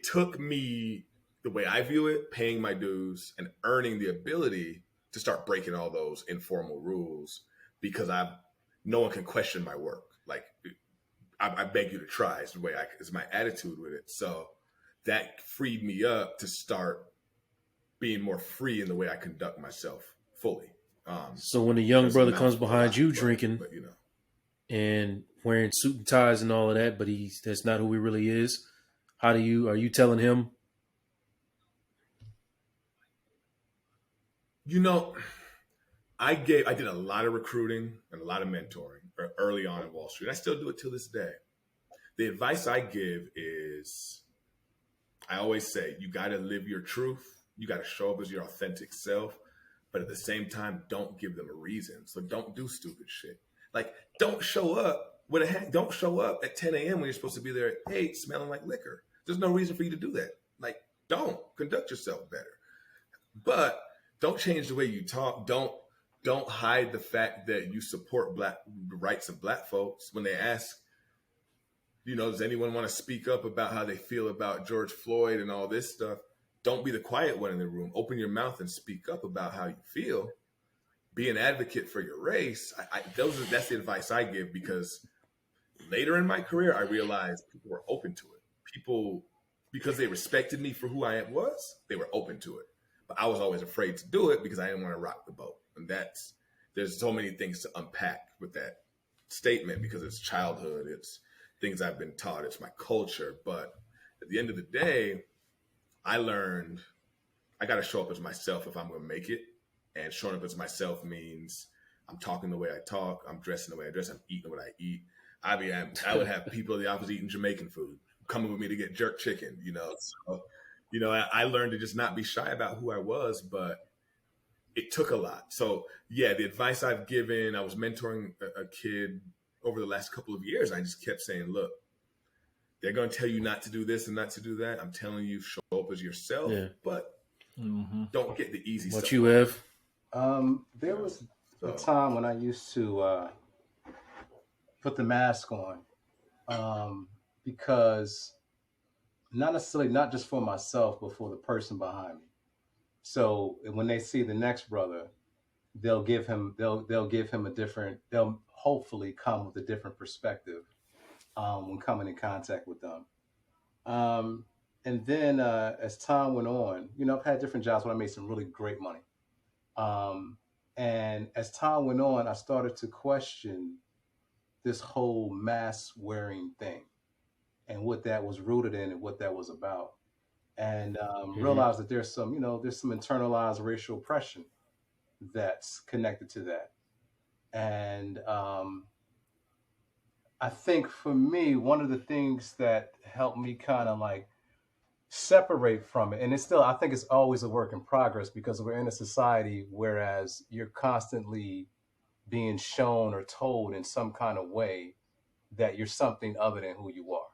Speaker 2: took me, the way I view it, paying my dues and earning the ability to start breaking all those informal rules because no one can question my work. Like I beg you to try is the way is my attitude with it. So that freed me up to start being more free in the way I conduct myself fully.
Speaker 1: So when a young brother comes
Speaker 2: a
Speaker 1: behind
Speaker 2: lot,
Speaker 1: you drinking
Speaker 2: but
Speaker 1: and wearing suit and ties and all of that, but that's not who he really is, are you telling him?
Speaker 2: I did a lot of recruiting and a lot of mentoring early on in Wall Street. I still do it till this day. The advice I give is, I always say, you got to live your truth. You got to show up as your authentic self, but at the same time, don't give them a reason. So don't do stupid shit. Like, don't show up don't show up at 10 a.m. when you're supposed to be there at 8 smelling like liquor. There's no reason for you to do that. Like, don't conduct yourself better. But don't change the way you talk. Don't hide the fact that you support the rights of black folks. When they ask, does anyone want to speak up about how they feel about George Floyd and all this stuff? Don't be the quiet one in the room. Open your mouth and speak up about how you feel. Be an advocate for your race. That's the advice I give, because later in my career, I realized people were open to it. People, because they respected me for who I was, they were open to it. But I was always afraid to do it because I didn't want to rock the boat. And there's so many things to unpack with that statement, because it's childhood, it's things I've been taught, it's my culture. But at the end of the day, I learned I got to show up as myself if I'm going to make it. And showing up as myself means I'm talking the way I talk, I'm dressing the way I dress, I'm eating what I eat. I would have people in the office eating Jamaican food, coming with me to get jerk chicken, So, I learned to just not be shy about who I was, but it took a lot. So yeah, the advice I've given, I was mentoring a kid over the last couple of years. I just kept saying, look, they're going to tell you not to do this and not to do that. I'm telling you, show up as yourself, but don't get the easy stuff.
Speaker 1: What you have?
Speaker 3: There was a time when I used to put the mask on, because not just for myself, but for the person behind me. So when they see the next brother, they'll give him a different. They'll hopefully come with a different perspective when coming in contact with them. And then as time went on, I've had different jobs when I made some really great money. And as time went on, I started to question this whole mask wearing thing and what that was rooted in and what that was about. And realized that there's some internalized racial oppression that's connected to that. And I think for me, one of the things that helped me kind of like separate from it, and I think it's always a work in progress, because we're in a society whereas you're constantly being shown or told in some kind of way that you're something other than who you are.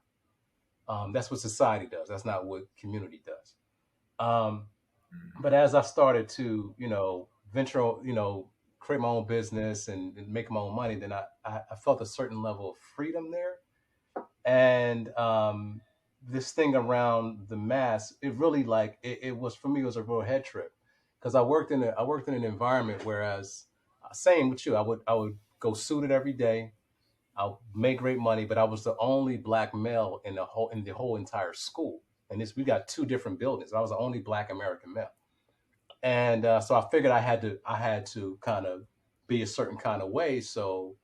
Speaker 3: That's what society does. That's not what community does. But as I started to, venture, create my own business and make my own money, then I felt a certain level of freedom there. And this thing around the mask, it really it was, for me, it was a real head trip, because I worked in an environment, whereas same with you, I would go suited every day. I'll make great money, but I was the only black male in the whole entire school. And we got two different buildings. I was the only black American male. And so I figured I had to kind of be a certain kind of way. So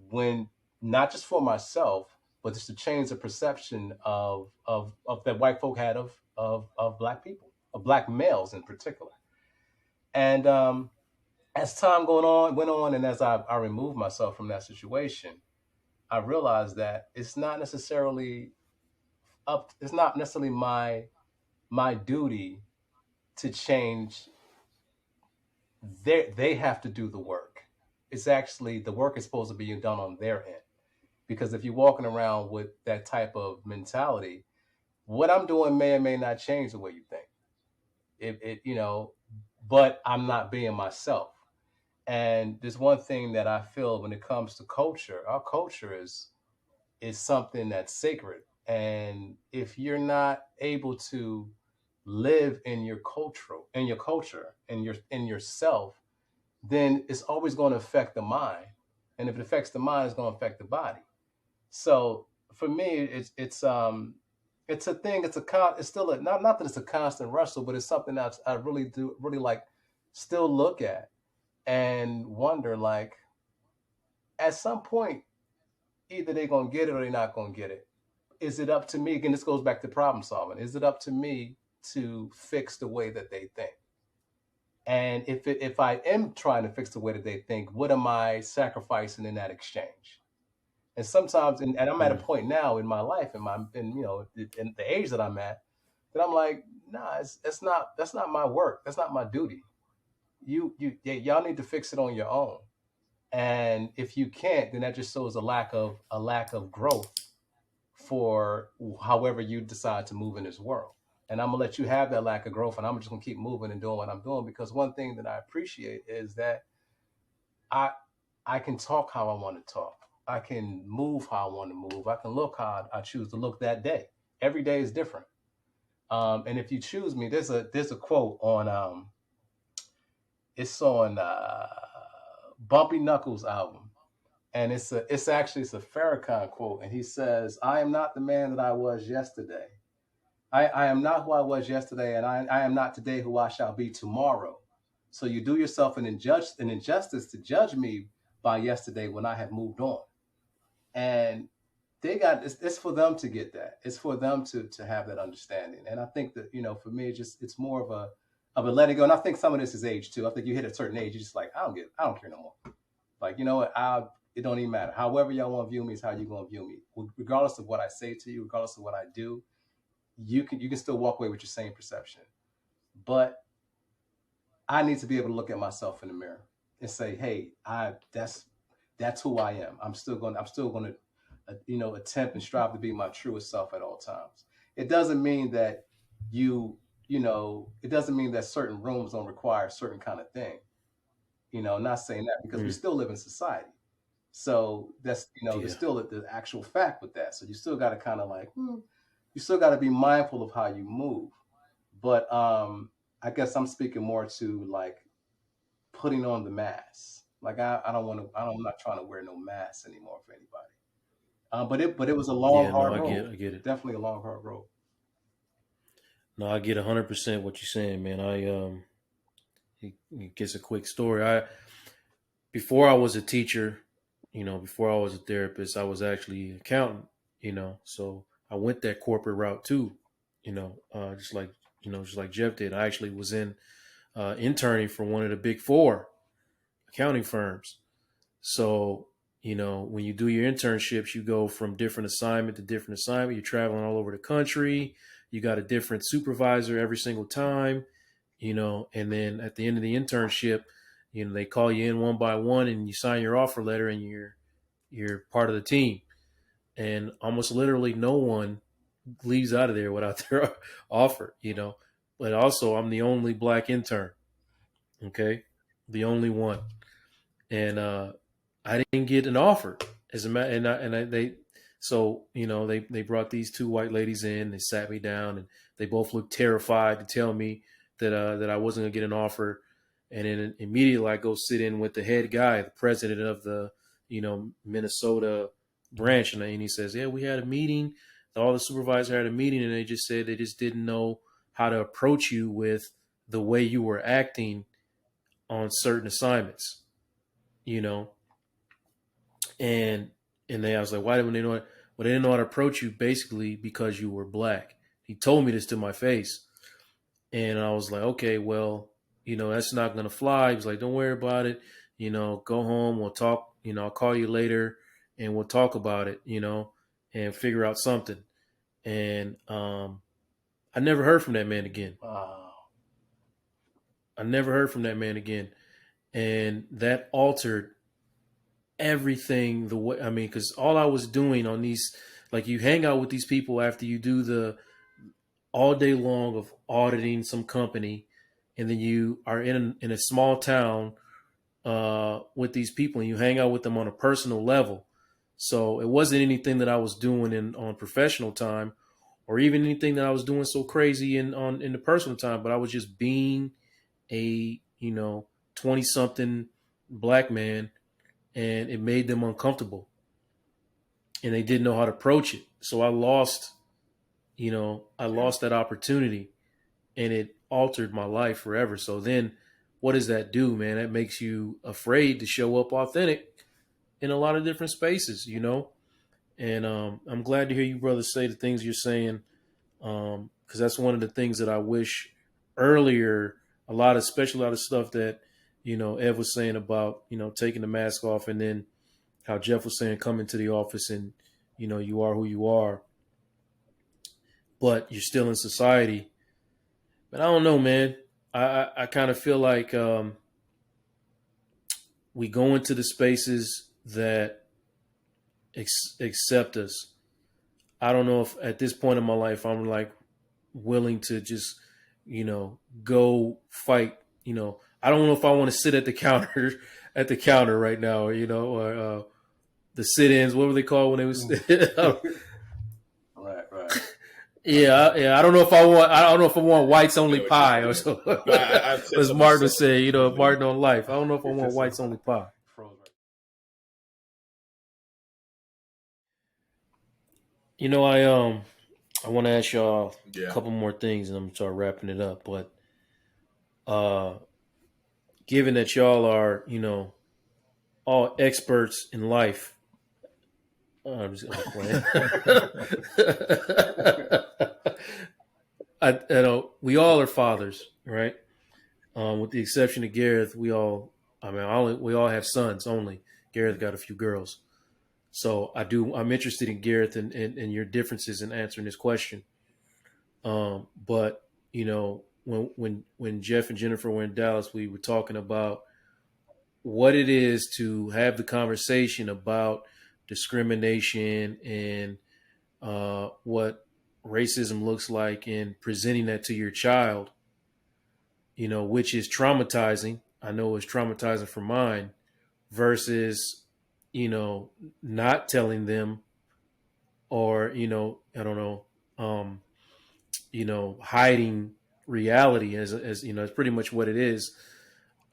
Speaker 3: when, not just for myself, but just to change the perception of that white folk had of black people, of black males in particular. And as time went on, and as I removed myself from that situation, I realized that it's not necessarily my duty to change. They have to do the work. It's actually, the work is supposed to be done on their end. Because if you're walking around with that type of mentality, what I'm doing may or may not change the way you think. But I'm not being myself. And there's one thing that I feel when it comes to culture. Our culture is something that's sacred. And if you're not able to live in your culture, in yourself, then it's always going to affect the mind. And if it affects the mind, it's going to affect the body. So for me, it's a thing. It's still not that it's a constant wrestle, but it's something that I really like, still look at and wonder, like, at some point, either they're gonna get it or they're not gonna get it. Is it up to me? Again, this goes back to problem solving. Is it up to me to fix the way that they think? And if I am trying to fix the way that they think, what am I sacrificing in that exchange? And sometimes, and I'm at a
Speaker 1: Mm.
Speaker 3: point now in my life, in the age that I'm at, that I'm like, nah, it's not. That's not my work. That's not my duty. Y'all need to fix it on your own. And if you can't, then that just shows a lack of growth for however you decide to move in this world. And I'm gonna let you have that lack of growth, and I'm just gonna keep moving and doing what I'm doing, because one thing that I appreciate is that I I can talk how I want to talk. I can move how I want to move. I can look how I choose to look that day. Every day is different. And if you choose me, there's a quote on it's on Bumpy Knuckles album, and it's a Farrakhan quote, and he says, "I am not the man that I was yesterday. I am not who I was yesterday, and I am not today who I shall be tomorrow. So you do yourself an injustice to judge me by yesterday when I have moved on." And it's for them to get that. It's for them to have that understanding. And I think that, for me, it's more of a letting go. And I think some of this is age too. I think you hit a certain age, you're just like, I don't care no more. Like, you know what? It don't even matter. However y'all want to view me is how you gonna view me. Regardless of what I say to you, regardless of what I do, you can still walk away with your same perception. But I need to be able to look at myself in the mirror and say, hey, that's who I am. I'm still gonna attempt and strive to be my truest self at all times. It doesn't mean that it doesn't mean that certain rooms don't require a certain kind of thing. I'm not saying that, because we
Speaker 1: Mm.
Speaker 3: still live in society. So that's, there's
Speaker 1: Yeah.
Speaker 3: still the actual fact with that. So you still got to kind of like, you still got to be mindful of how you move. But I guess I'm speaking more to, like, putting on the mask. Like, I don't want to. I'm not trying to wear no mask anymore for anybody. But it was a long,
Speaker 1: Yeah. No,
Speaker 3: hard road.
Speaker 1: I get it.
Speaker 3: Definitely a long, hard road.
Speaker 1: No, I get 100% what you're saying, man. It gets a quick story. Before I was a teacher, before I was a therapist, I was actually an accountant. So I went that corporate route too. Just like Jeff did. I actually was in interning for one of the big four accounting firms. So, when you do your internships, you go from different assignment to different assignment. You're traveling all over the country. You got a different supervisor every single time, and then at the end of the internship, they call you in one by one and you sign your offer letter and you're part of the team. And almost literally no one leaves out of there without their offer. But also I'm the only black intern. Okay. The only one. And I didn't get an offer as a matter, they so they brought these two white ladies in. They sat me down, and they both looked terrified to tell me that I wasn't gonna get an offer. And then immediately I go sit in with the head guy, the president of the Minnesota branch, and he says, "Yeah, we had a meeting. All the supervisors had a meeting, and they just said they just didn't know how to approach you with the way you were acting on certain assignments." You know, and I was like, why didn't they know it? Well, they didn't know how to approach you basically because you were black. He told me this to my face. And I was like, okay, well, that's not going to fly. He was like, don't worry about it. Go home. We'll talk. I'll call you later and we'll talk about it, and figure out something. And I never heard from that man again.
Speaker 3: Wow.
Speaker 1: I never heard from that man again. And that altered everything the way, I mean, because all I was doing on these, like, you hang out with these people after you do the all day long of auditing some company, and then you are in a small town with these people, and you hang out with them on a personal level. So it wasn't anything that I was doing on professional time or even anything that I was doing so crazy in the personal time, but I was just being a 20 something black man, and it made them uncomfortable, and they didn't know how to approach it. So I
Speaker 2: Yeah.
Speaker 1: lost that opportunity, and it altered my life forever. So then what does that do, man? That makes you afraid to show up authentic in a lot of different spaces. And I'm glad to hear you brothers say the things you're saying, because that's one of the things that I wish earlier. Especially a lot of stuff that Ev was saying about taking the mask off, and then how Jeff was saying come into the office and you are who you are, but you're still in society. But I don't know, man. I kind of feel like we go into the spaces that accept us. I don't know if at this point in my life I'm like willing to just, go fight. I don't know if I want to sit at the counter right now, or the sit-ins. What were they called when they was?
Speaker 3: Right.
Speaker 1: Yeah. I don't know if I want. I don't know if I want whites
Speaker 2: I
Speaker 1: only
Speaker 2: know what
Speaker 1: pie
Speaker 2: you're
Speaker 1: or
Speaker 2: saying.
Speaker 1: so.
Speaker 2: No, I've said
Speaker 1: As
Speaker 2: something
Speaker 1: Martin would
Speaker 2: similar.
Speaker 1: say, Martin on life. I don't know if I want whites only pie. I want to ask y'all a
Speaker 2: Yeah.
Speaker 1: couple more things, and I'm gonna start wrapping it up. But uh, given that y'all are, all experts in life, I'm just playing. We all are fathers, right? With the exception of Gareth, we all have sons only. Gareth got a few girls. So I'm interested in Gareth and your differences in answering this question. But when Jeff and Jennifer were in Dallas, we were talking about what it is to have the conversation about discrimination and what racism looks like, and presenting that to your child, which is traumatizing. I know it's traumatizing for mine, versus, not telling them, or, I don't know, um, hiding reality as it's pretty much what it is,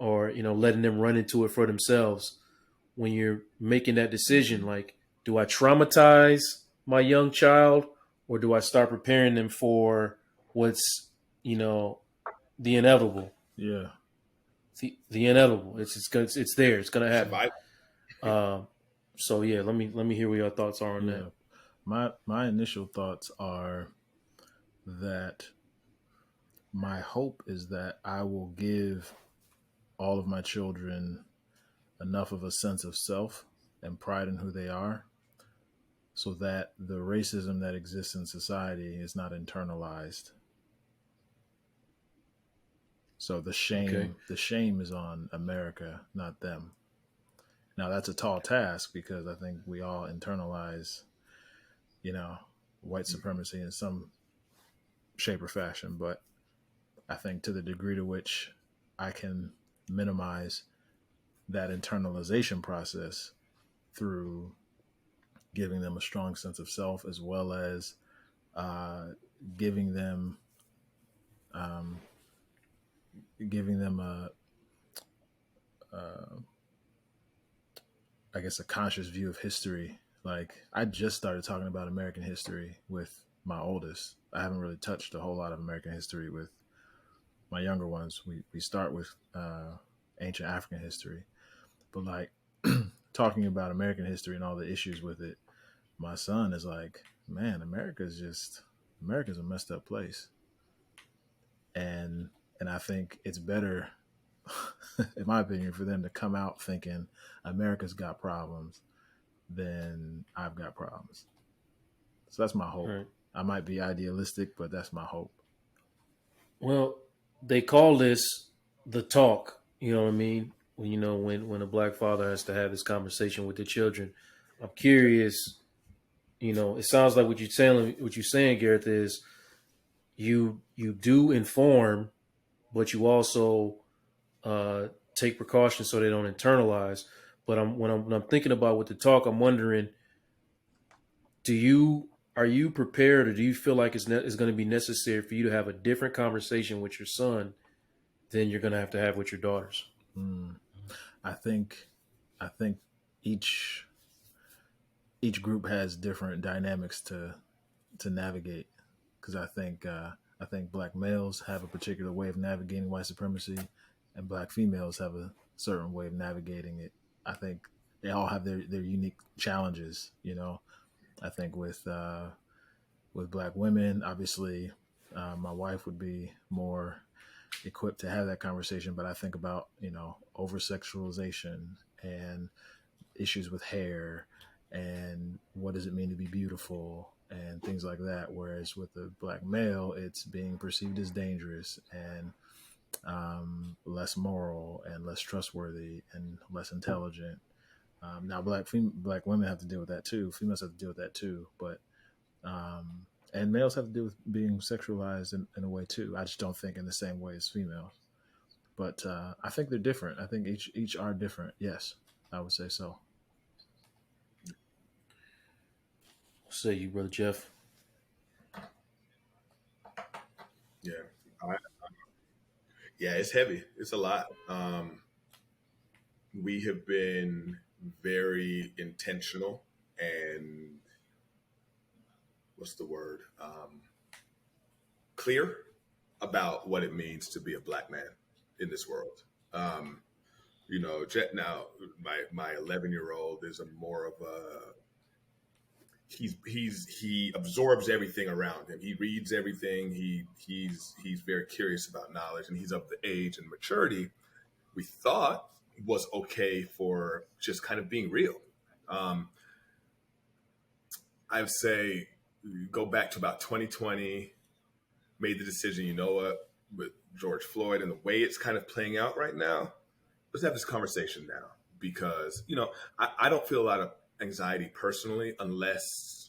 Speaker 1: or, letting them run into it for themselves. When you're making that decision,
Speaker 2: Mm-hmm.
Speaker 1: like, do I traumatize my young child, or do I start preparing them for what's, the inevitable?
Speaker 4: Yeah.
Speaker 1: The inevitable. It's there. It's gonna happen.
Speaker 2: Survival.
Speaker 1: Um, so yeah, let me hear what your thoughts are on that.
Speaker 4: Yeah. My initial thoughts are that my hope is that I will give all of my children enough of a sense of self and pride in who they are, so that the racism that exists in society is not internalized. So
Speaker 1: Okay.
Speaker 4: the shame is on America, not them. Now that's a tall task, because I think we all internalize, you know, white supremacy in some shape or fashion. But I think to the degree to which I can minimize that internalization process through giving them a strong sense of self, as well as uh, giving them um, giving them a I guess a conscious view of history. Like, I just started talking about American history with my oldest. I haven't really touched a whole lot of American history with my younger ones. We start with ancient African history, but like talking about American history and all the issues with it, my son is like, man, America's a messed up place. And I think it's better, in my opinion, for them to come out thinking America's got problems than I've got problems. So that's my
Speaker 1: All
Speaker 4: hope.
Speaker 1: right.
Speaker 4: I might be idealistic, but that's my hope.
Speaker 1: Well, they call this the talk. You know what I mean? When a black father has to have this conversation with the children. I'm curious. It sounds like what you're saying, Gareth, is you do inform, but you also uh, take precautions so they don't internalize. But when I'm thinking about what to talk, I'm wondering, do you are you prepared, or do you feel like it's going to be necessary for you to have a different conversation with your son than you're going to have with your daughters?
Speaker 4: Mm. I think I think each each group has different dynamics to navigate, because I think black males have a particular way of navigating white supremacy, and black females have a certain way of navigating it. I think they all have their unique challenges. You know, I think with black women, obviously, my wife would be more equipped to have that conversation. But I think about, over sexualization and issues with hair and what does it mean to be beautiful and things like that. Whereas with the black male, it's being perceived as dangerous and less moral and less trustworthy and less intelligent. Now, black women have to deal with that too. Females have to deal with that too. But and males have to deal with being sexualized in a way too. I just don't think in the same way as females. But I think they're different. I think each are different. Yes, I would say so.
Speaker 1: What say you, brother Jeff?
Speaker 2: Yeah. I, yeah, it's heavy. It's a lot. We have been very intentional and what's the word? Clear about what it means to be a black man in this world. Now my 11-year-old is a more of a he absorbs everything around him. He reads everything. He's very curious about knowledge, and he's of the age and maturity we thought was okay for just kind of being real. I would say go back to about 2020, made the decision, you know what, with George Floyd and the way it's kind of playing out right now, let's have this conversation now. Because, I don't feel a lot of anxiety personally unless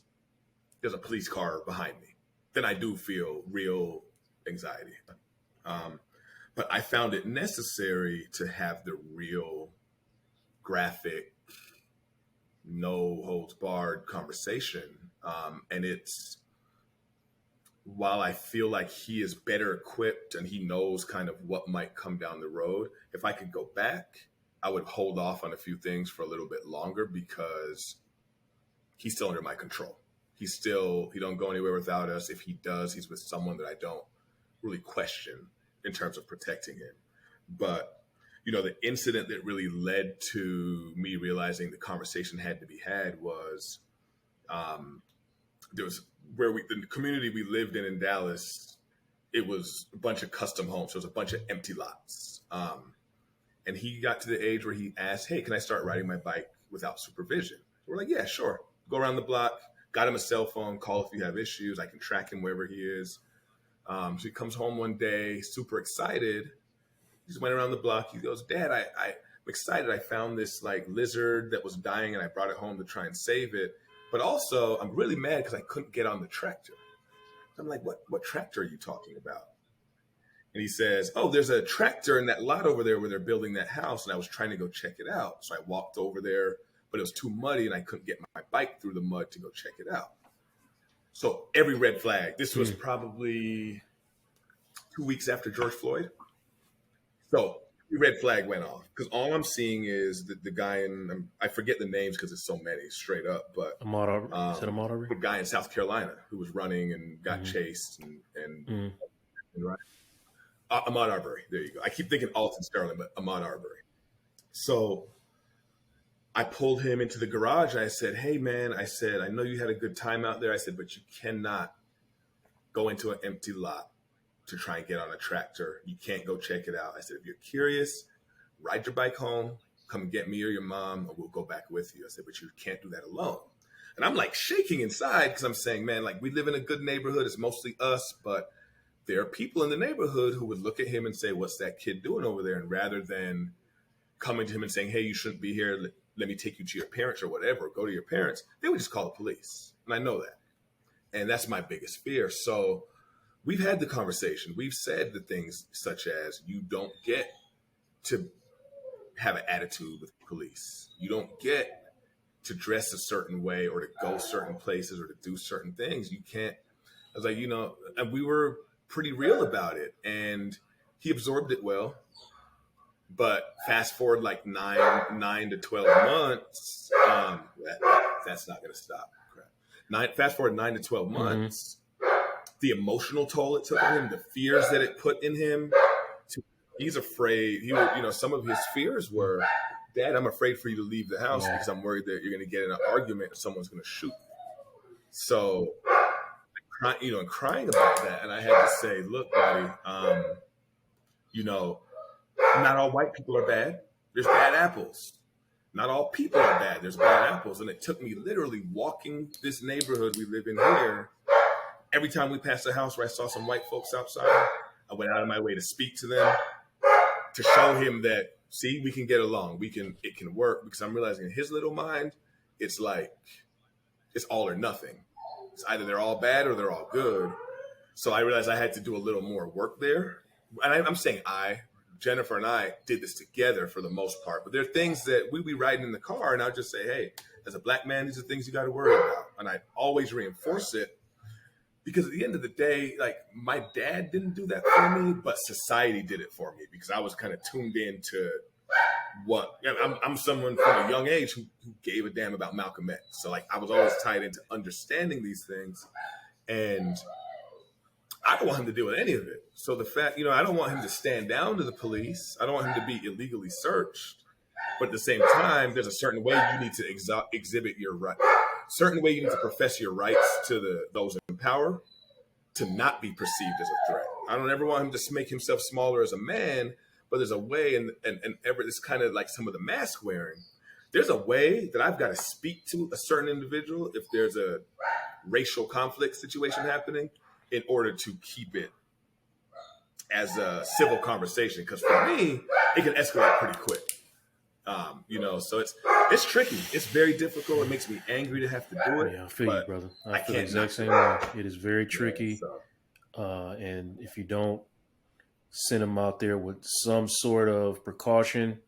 Speaker 2: there's a police car behind me. Then I do feel real anxiety. But I found it necessary to have the real graphic, no holds barred conversation. And it's, while I feel like he is better equipped and he knows kind of what might come down the road, if I could go back, I would hold off on a few things for a little bit longer because he's still under my control. He don't go anywhere without us. If he does, he's with someone that I don't really question in terms of protecting him. But, the incident that really led to me realizing the conversation had to be had was there was the community we lived in Dallas, it was a bunch of custom homes. So it was a bunch of empty lots. And he got to the age where he asked, hey, can I start riding my bike without supervision? We're like, yeah, sure. Go around the block, got him a cell phone, call if you have issues. I can track him wherever he is. So he comes home one day, super excited. He just went around the block. He goes, Dad, I'm excited. I found this lizard that was dying and I brought it home to try and save it. But also I'm really mad because I couldn't get on the tractor. I'm like, what tractor are you talking about? And he says, oh, there's a tractor in that lot over there where they're building that house. And I was trying to go check it out. So I walked over there, but it was too muddy and I couldn't get my bike through the mud to go check it out. So every red flag, this was probably 2 weeks after George Floyd. So red flag went off because all I'm seeing is the guy in, I forget the names because it's so many straight up, but the guy in South Carolina who was running and got chased and right. Ahmaud Arbery. There you go. I keep thinking Alton Sterling, but Ahmaud Arbery. So I pulled him into the garage. And I said, hey, man, I said, I know you had a good time out there. I said, but you cannot go into an empty lot to try and get on a tractor. You can't go check it out. I said, if you're curious, ride your bike home, come and get me or your mom, and we'll go back with you. I said, but you can't do that alone. And I'm shaking inside because I'm saying, man, we live in a good neighborhood. It's mostly us, but there are people in the neighborhood who would look at him and say, what's that kid doing over there? And rather than coming to him and saying, hey, you shouldn't be here, let me take you to your parents or whatever, go to your parents, they would just call the police. And I know that. And that's my biggest fear. So we've had the conversation. We've said the things such as you don't get to have an attitude with police. You don't get to dress a certain way or to go certain places or to do certain things. You can't. I was like, and we were pretty real about it, and he absorbed it well. But fast forward like 9 to 12 months, that's not going to stop. Fast forward 9 to 12 months, the emotional toll it took on him, the fears that it put in him. He's afraid. Some of his fears were, Dad, I'm afraid for you to leave the house because I'm worried that you're going to get in an argument or someone's going to shoot. So, crying about that, and I had to say, look, buddy, not all white people are bad. There's bad apples. Not all people are bad. There's bad apples. And it took me literally walking this neighborhood we live in here. Every time we passed a house where I saw some white folks outside, I went out of my way to speak to them, to show him that, see, we can get along. It can work, because I'm realizing in his little mind, it's like, it's all or nothing. It's either they're all bad or they're all good. So I realized I had to do a little more work there. And I'm saying Jennifer and I did this together for the most part, but there are things that we'd be riding in the car and I'll just say, hey, as a black man, these are things you got to worry about. And I always reinforce it, because at the end of the day, like, my dad didn't do that for me, but society did it for me, because I was kind of tuned into I'm someone from a young age who gave a damn about Malcolm X. So like, I was always tied into understanding these things, and I don't want him to deal with any of it. So the fact, I don't want him to stand down to the police. I don't want him to be illegally searched. But at the same time, there's a certain way you need to exhibit your right. Certain way you need to profess your rights to those in power, to not be perceived as a threat. I don't ever want him to make himself smaller as a man, but there's a way, and it's kind of like some of the mask wearing. There's a way that I've got to speak to a certain individual if there's a racial conflict situation happening, in order to keep it as a civil conversation. Because for me, it can escalate pretty quick. So it's tricky. It's very difficult. It makes me angry to have to do it.
Speaker 1: Yeah, I feel you, brother. I feel the exact same way. It is very tricky. And if you don't send them out there with some sort of precaution,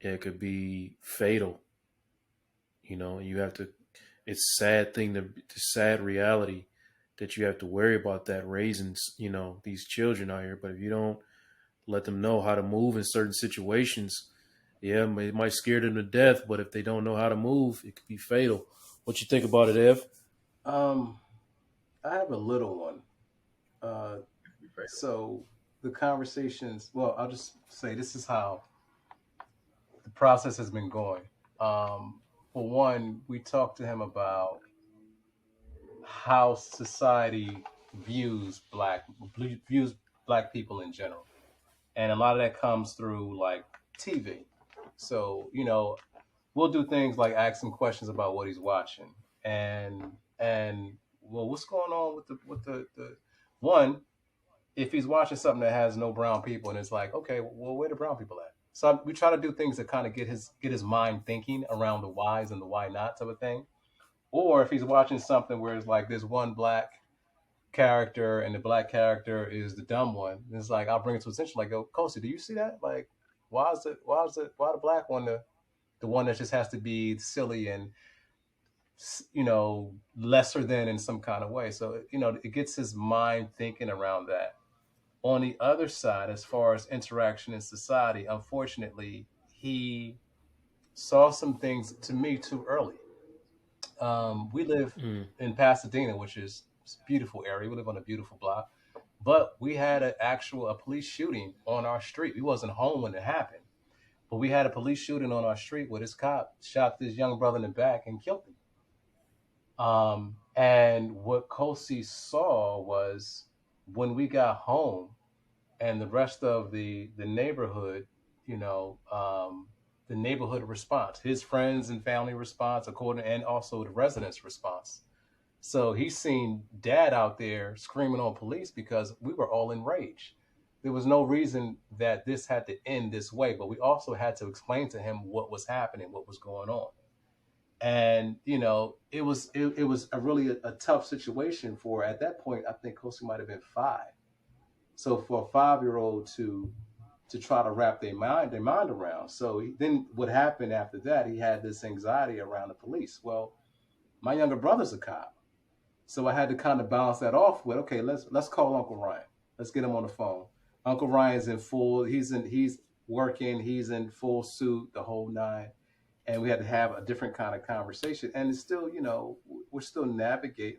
Speaker 1: it could be fatal. You have to, it's sad reality that you have to worry about that raising, these children out here. But if you don't let them know how to move in certain situations, yeah, it might scare them to death, but if they don't know how to move, it could be fatal. What you think about it, Ev?
Speaker 3: I have a little one. So the conversations, well, I'll just say this is how the process has been going. For one, we talked to him about how society views black people in general, and a lot of that comes through like TV. So we'll do things like ask him questions about what he's watching, and well, what's going on with the one, if he's watching something that has no brown people, and it's like, okay, well, where the brown people at? So we try to do things that kind of get his mind thinking around the whys and the why nots of a thing. Or if he's watching something where it's like there's one black character and the black character is the dumb one, it's like, I'll bring it to attention, like, go, Kosi, do you see that? Like, why the black one the one that just has to be silly and lesser than in some kind of way? So it gets his mind thinking around that. On the other side, as far as interaction in society, unfortunately, he saw some things to me too early. We live in Pasadena, which is a beautiful area. We live on a beautiful block, but we had a police shooting on our street. We wasn't home when it happened, but we had a police shooting on our street where this cop shot this young brother in the back and killed him. And what Kosi saw was, when we got home and the rest of the neighborhood, the neighborhood response, his friends and family response, and also the residents' response. So he's seen Dad out there screaming on police because we were all enraged. There was no reason that this had to end this way, but we also had to explain to him what was happening, what was going on. And it was a really a tough situation for, at that point, I think Kosi might have been 5. So for a 5-year-old to to try to wrap their mind around. So then what happened after that, he had this anxiety around the police. Well, my younger brother's a cop. So I had to kind of balance that off with, okay, let's call Uncle Ryan. Let's get him on the phone. Uncle Ryan's in full, he's working, he's in full suit, the whole nine. And we had to have a different kind of conversation. And it's still, we're still navigating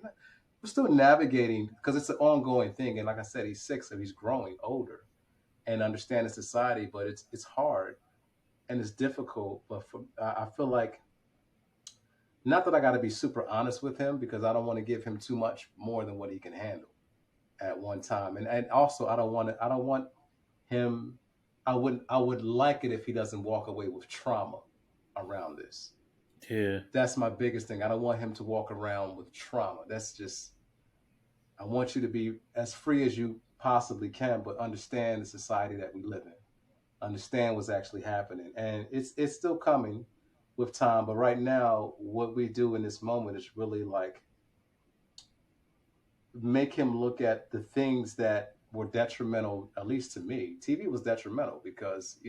Speaker 3: because it's an ongoing thing. And like I said, he's 6, so he's growing older and understanding society, but it's hard and it's difficult. But I feel like, not that I got to be super honest with him, because I don't want to give him too much more than what he can handle at one time. And also I don't want him, I would like it if he doesn't walk away with trauma around this.
Speaker 1: Yeah.
Speaker 3: That's my biggest thing. I don't want him to walk around with trauma. That's just, I want you to be as free as you possibly can, but understand the society that we live in. Understand what's actually happening. And it's still coming with time, but right now what we do in this moment is really like make him look at the things that were detrimental, at least to me. TV was detrimental because,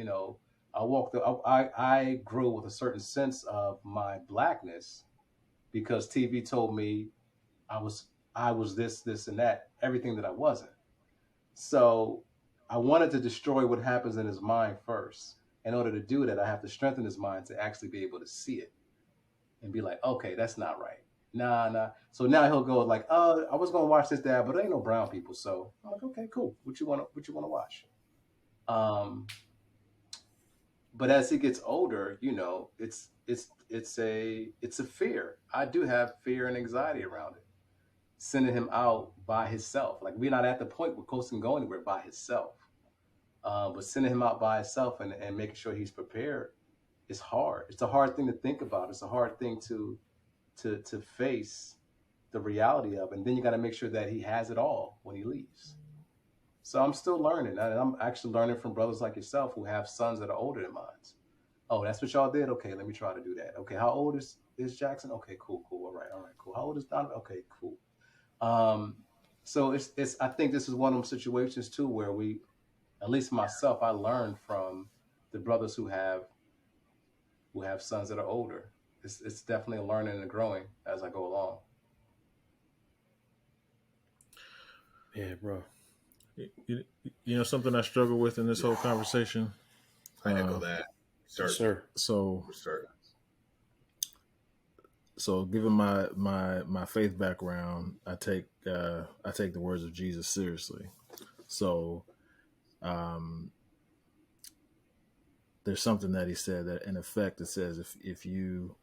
Speaker 3: I grew with a certain sense of my blackness because TV told me I was this and that, everything that I wasn't. So I wanted to destroy what happens in his mind first. In order to do that, I have to strengthen his mind to actually be able to see it and be like, okay, that's not right. Nah. So now he'll go like, I was gonna watch this, Dad, but there ain't no brown people. So I'm like, okay, cool. What you wanna watch? But as he gets older, it's a fear. I do have fear and anxiety around it. Sending him out by himself. Like we're not at the point where Coast can go anywhere by himself. But sending him out by himself and making sure he's prepared is hard. It's a hard thing to think about. It's a hard thing to face the reality of. And then you got to make sure that he has it all when he leaves. So I'm still learning. And I'm actually learning from brothers like yourself who have sons that are older than mine. Oh, that's what y'all did? Okay, let me try to do that. Okay, how old is Jackson? Okay, cool. All right, cool. How old is Donovan? Okay, cool. So it's I think this is one of those situations too where we, at least myself, I learned from the brothers who have sons that are older. It's definitely a learning and growing as I go along.
Speaker 1: Yeah, bro.
Speaker 4: Something I struggle with in this whole conversation.
Speaker 2: I echo that,
Speaker 1: sir.
Speaker 4: So given my faith background, I take the words of Jesus seriously. So there's something that he said that in effect it says if you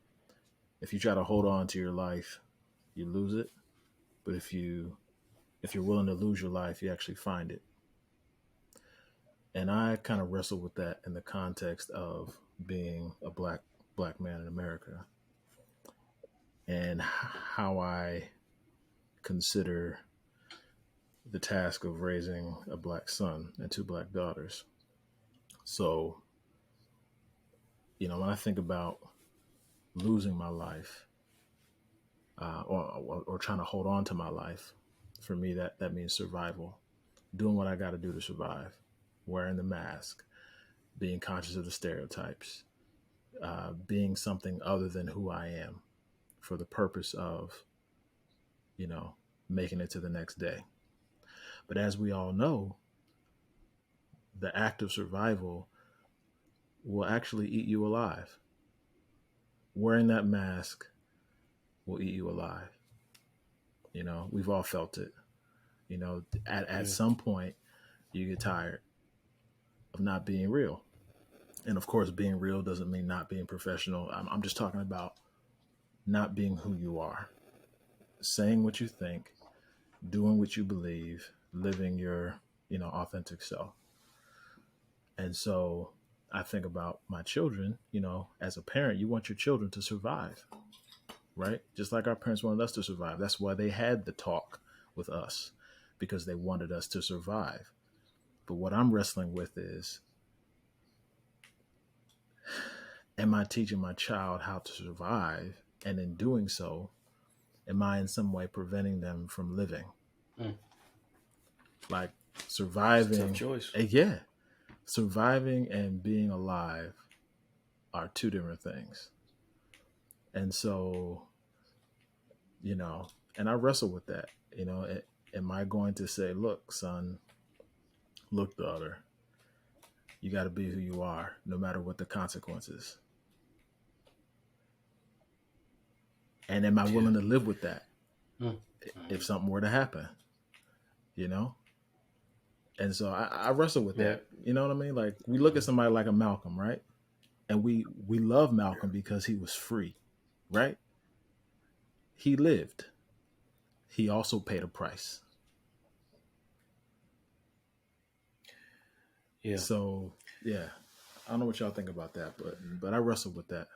Speaker 4: try to hold on to your life, you lose it. But if you're willing to lose your life, you actually find it. And I kind of wrestle with that in the context of being a black man in America and how I consider the task of raising a black son and 2 black daughters. So, when I think about losing my life or trying to hold on to my life, for me, that means survival, doing what I got to do to survive, wearing the mask, being conscious of the stereotypes, being something other than who I am for the purpose of, making it to the next day. But as we all know, the act of survival will actually eat you alive. Wearing that mask will eat you alive. We've all felt it. At some point, you get tired of not being real. And of course, being real doesn't mean not being professional. I'm just talking about not being who you are, saying what you think, doing what you believe, living your, authentic self. And so I think about my children, as a parent, you want your children to survive, right? Just like our parents wanted us to survive. That's why they had the talk with us, because they wanted us to survive. But what I'm wrestling with is, am I teaching my child how to survive? And in doing so, am I in some way preventing them from living? Like surviving.
Speaker 1: Tough choice.
Speaker 4: Yeah. Surviving and being alive are two different things. And so, you know, and I wrestle with that. You know, am I going to say, look, son, look, daughter, you got to be who you are, no matter what the consequences? And am I willing to live with that if something were to happen? You know? And so I wrestle with that. You know what I mean? Like, we look at somebody like a Malcolm, right? And we love Malcolm because he was free, right? He lived. He also paid a price.
Speaker 1: Yeah.
Speaker 4: So, yeah. I don't know what y'all think about that, but I wrestle with that.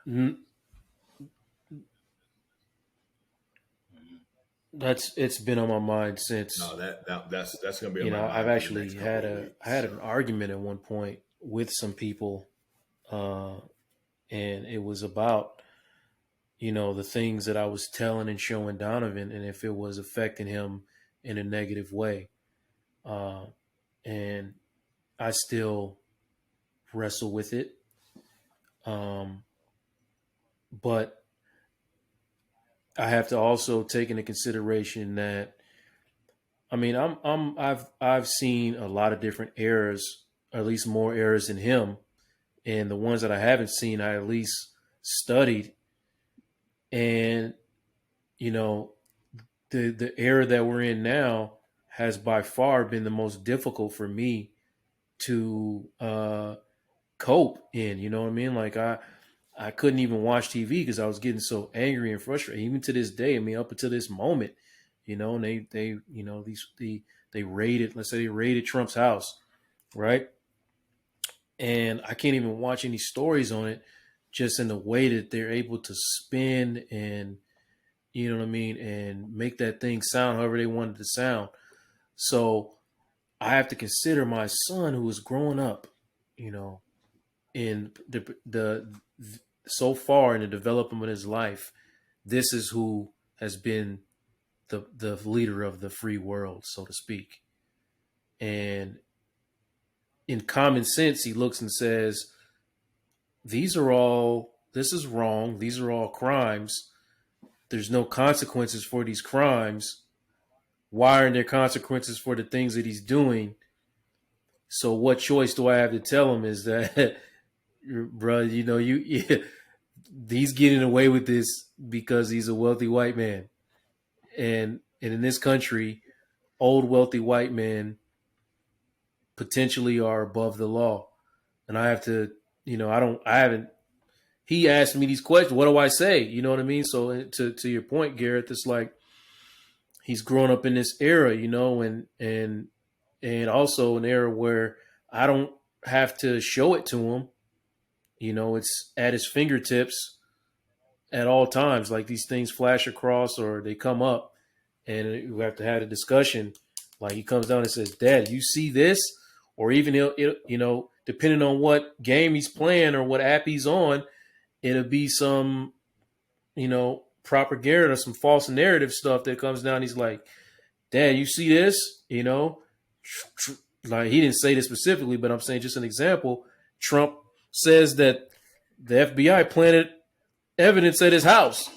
Speaker 1: It's been on my mind since.
Speaker 2: No, that's gonna be.
Speaker 1: You
Speaker 2: on my
Speaker 1: know,
Speaker 2: mind
Speaker 1: I've
Speaker 2: for the
Speaker 1: actually
Speaker 2: next couple of weeks,
Speaker 1: I had an argument at one point with some people, and it was about, you know, the things that I was telling and showing Donovan, and if it was affecting him in a negative way, and I still wrestle with it, but I have to also take into consideration that, I mean, I've seen a lot of different errors, or at least more errors than him, and the ones that I haven't seen, I at least studied. And you know, the era that we're in now has by far been the most difficult for me to cope in. You know what I mean? Like I couldn't even watch TV because I was getting so angry and frustrated. Even to this day, I mean, up until this moment, you know, and they you know they raided. Let's say they raided Trump's house, right? And I can't even watch any stories on it, just in the way that they're able to spin and, you know what I mean, and make that thing sound however they want it to sound. So I have to consider my son who is growing up, you know, in the so far in the development of his life. This is who has been the leader of the free world, so to speak. And in common sense, he looks and says, this is wrong. These are all crimes. There's no consequences for these crimes. Why aren't there consequences for the things that he's doing? So what choice do I have to tell him is that, bro, you know, he's getting away with this because he's a wealthy white man. And in this country, old wealthy white men potentially are above the law. And I have to, you know, I haven't, he asked me these questions. What do I say? You know what I mean? So to your point, Gareth, it's like he's grown up in this era, you know, and also an era where I don't have to show it to him. You know, it's at his fingertips at all times. Like these things flash across or they come up, and we have to have a discussion. Like he comes down and says, "Dad, you see this?" Or even you know, depending on what game he's playing or what app he's on, it'll be some, you know, propaganda or some false narrative stuff that comes down. He's like, "Dad, you see this?" You know, like he didn't say this specifically, but I'm saying just an example. Trump says that the FBI planted evidence at his house.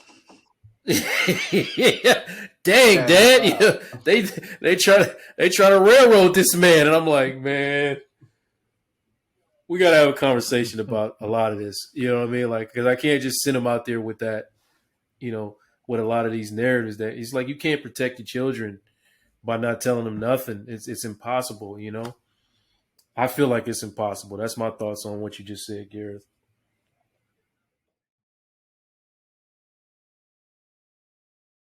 Speaker 1: Yeah. Dang, Dad, yeah, they try to railroad this man, and I'm like, man, we got to have a conversation about a lot of this. You know what I mean? Like, because I can't just send him out there with that, you know, with a lot of these narratives that he's like, you can't protect your children by not telling them nothing. It's impossible, you know. I feel like it's impossible. That's my thoughts on what you just said, Gareth.